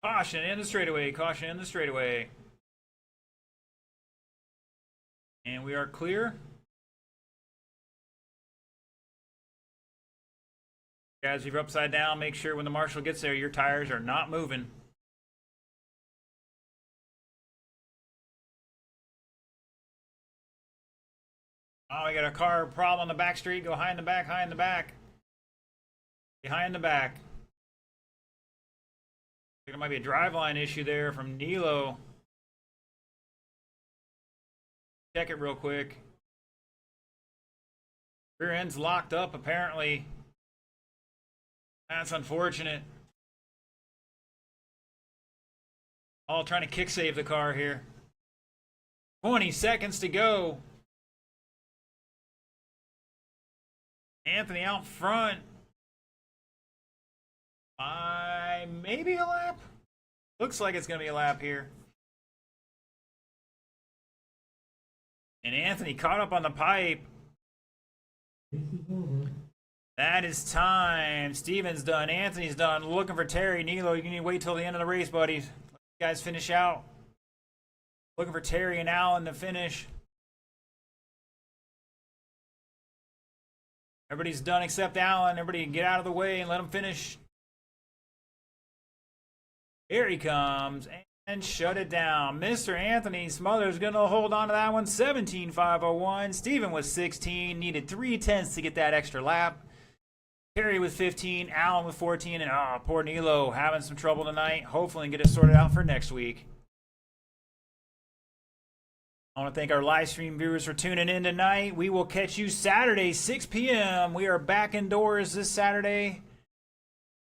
Caution in the straightaway. Caution in the straightaway. And we are clear. Guys, if you're upside down, make sure when the marshal gets there, your tires are not moving. Oh, we got a car problem on the back street. Go high in the back, high in the back. Behind the back. I think there might be a driveline issue there from Nilo. Check it real quick. Rear end's locked up, apparently. That's unfortunate. All trying to kick save the car here. 20 seconds to go. Anthony out front by maybe a lap. Looks like it's going to be a lap here. And Anthony caught up on the pipe. That is time. Steven's done. Anthony's done. Looking for Terry. Nilo, you need to wait till the end of the race, buddy. Let you guys finish out. Looking for Terry and Alan to finish. Everybody's done except Alan. Everybody get out of the way and let him finish. Here he comes and shut it down. Mr. Anthony Smothers going to hold on to that one. 17.501. Steven was 16. Needed 3/10 to get that extra lap. Terry with 15. Alan with 14. And poor Nilo having some trouble tonight. Hopefully get it sorted out for next week. I want to thank our live stream viewers for tuning in tonight. We will catch you Saturday, 6 p.m. We are back indoors this Saturday.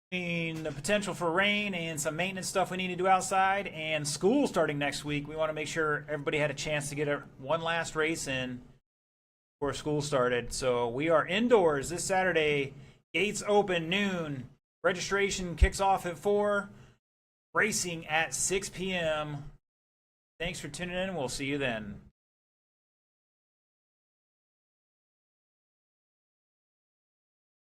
The potential for rain and some maintenance stuff we need to do outside, and school starting next week. We want to make sure everybody had a chance to get one last race in before school started. So we are indoors this Saturday. Gates open noon. Registration kicks off at 4. Racing at 6 p.m. Thanks for tuning in. We'll see you then.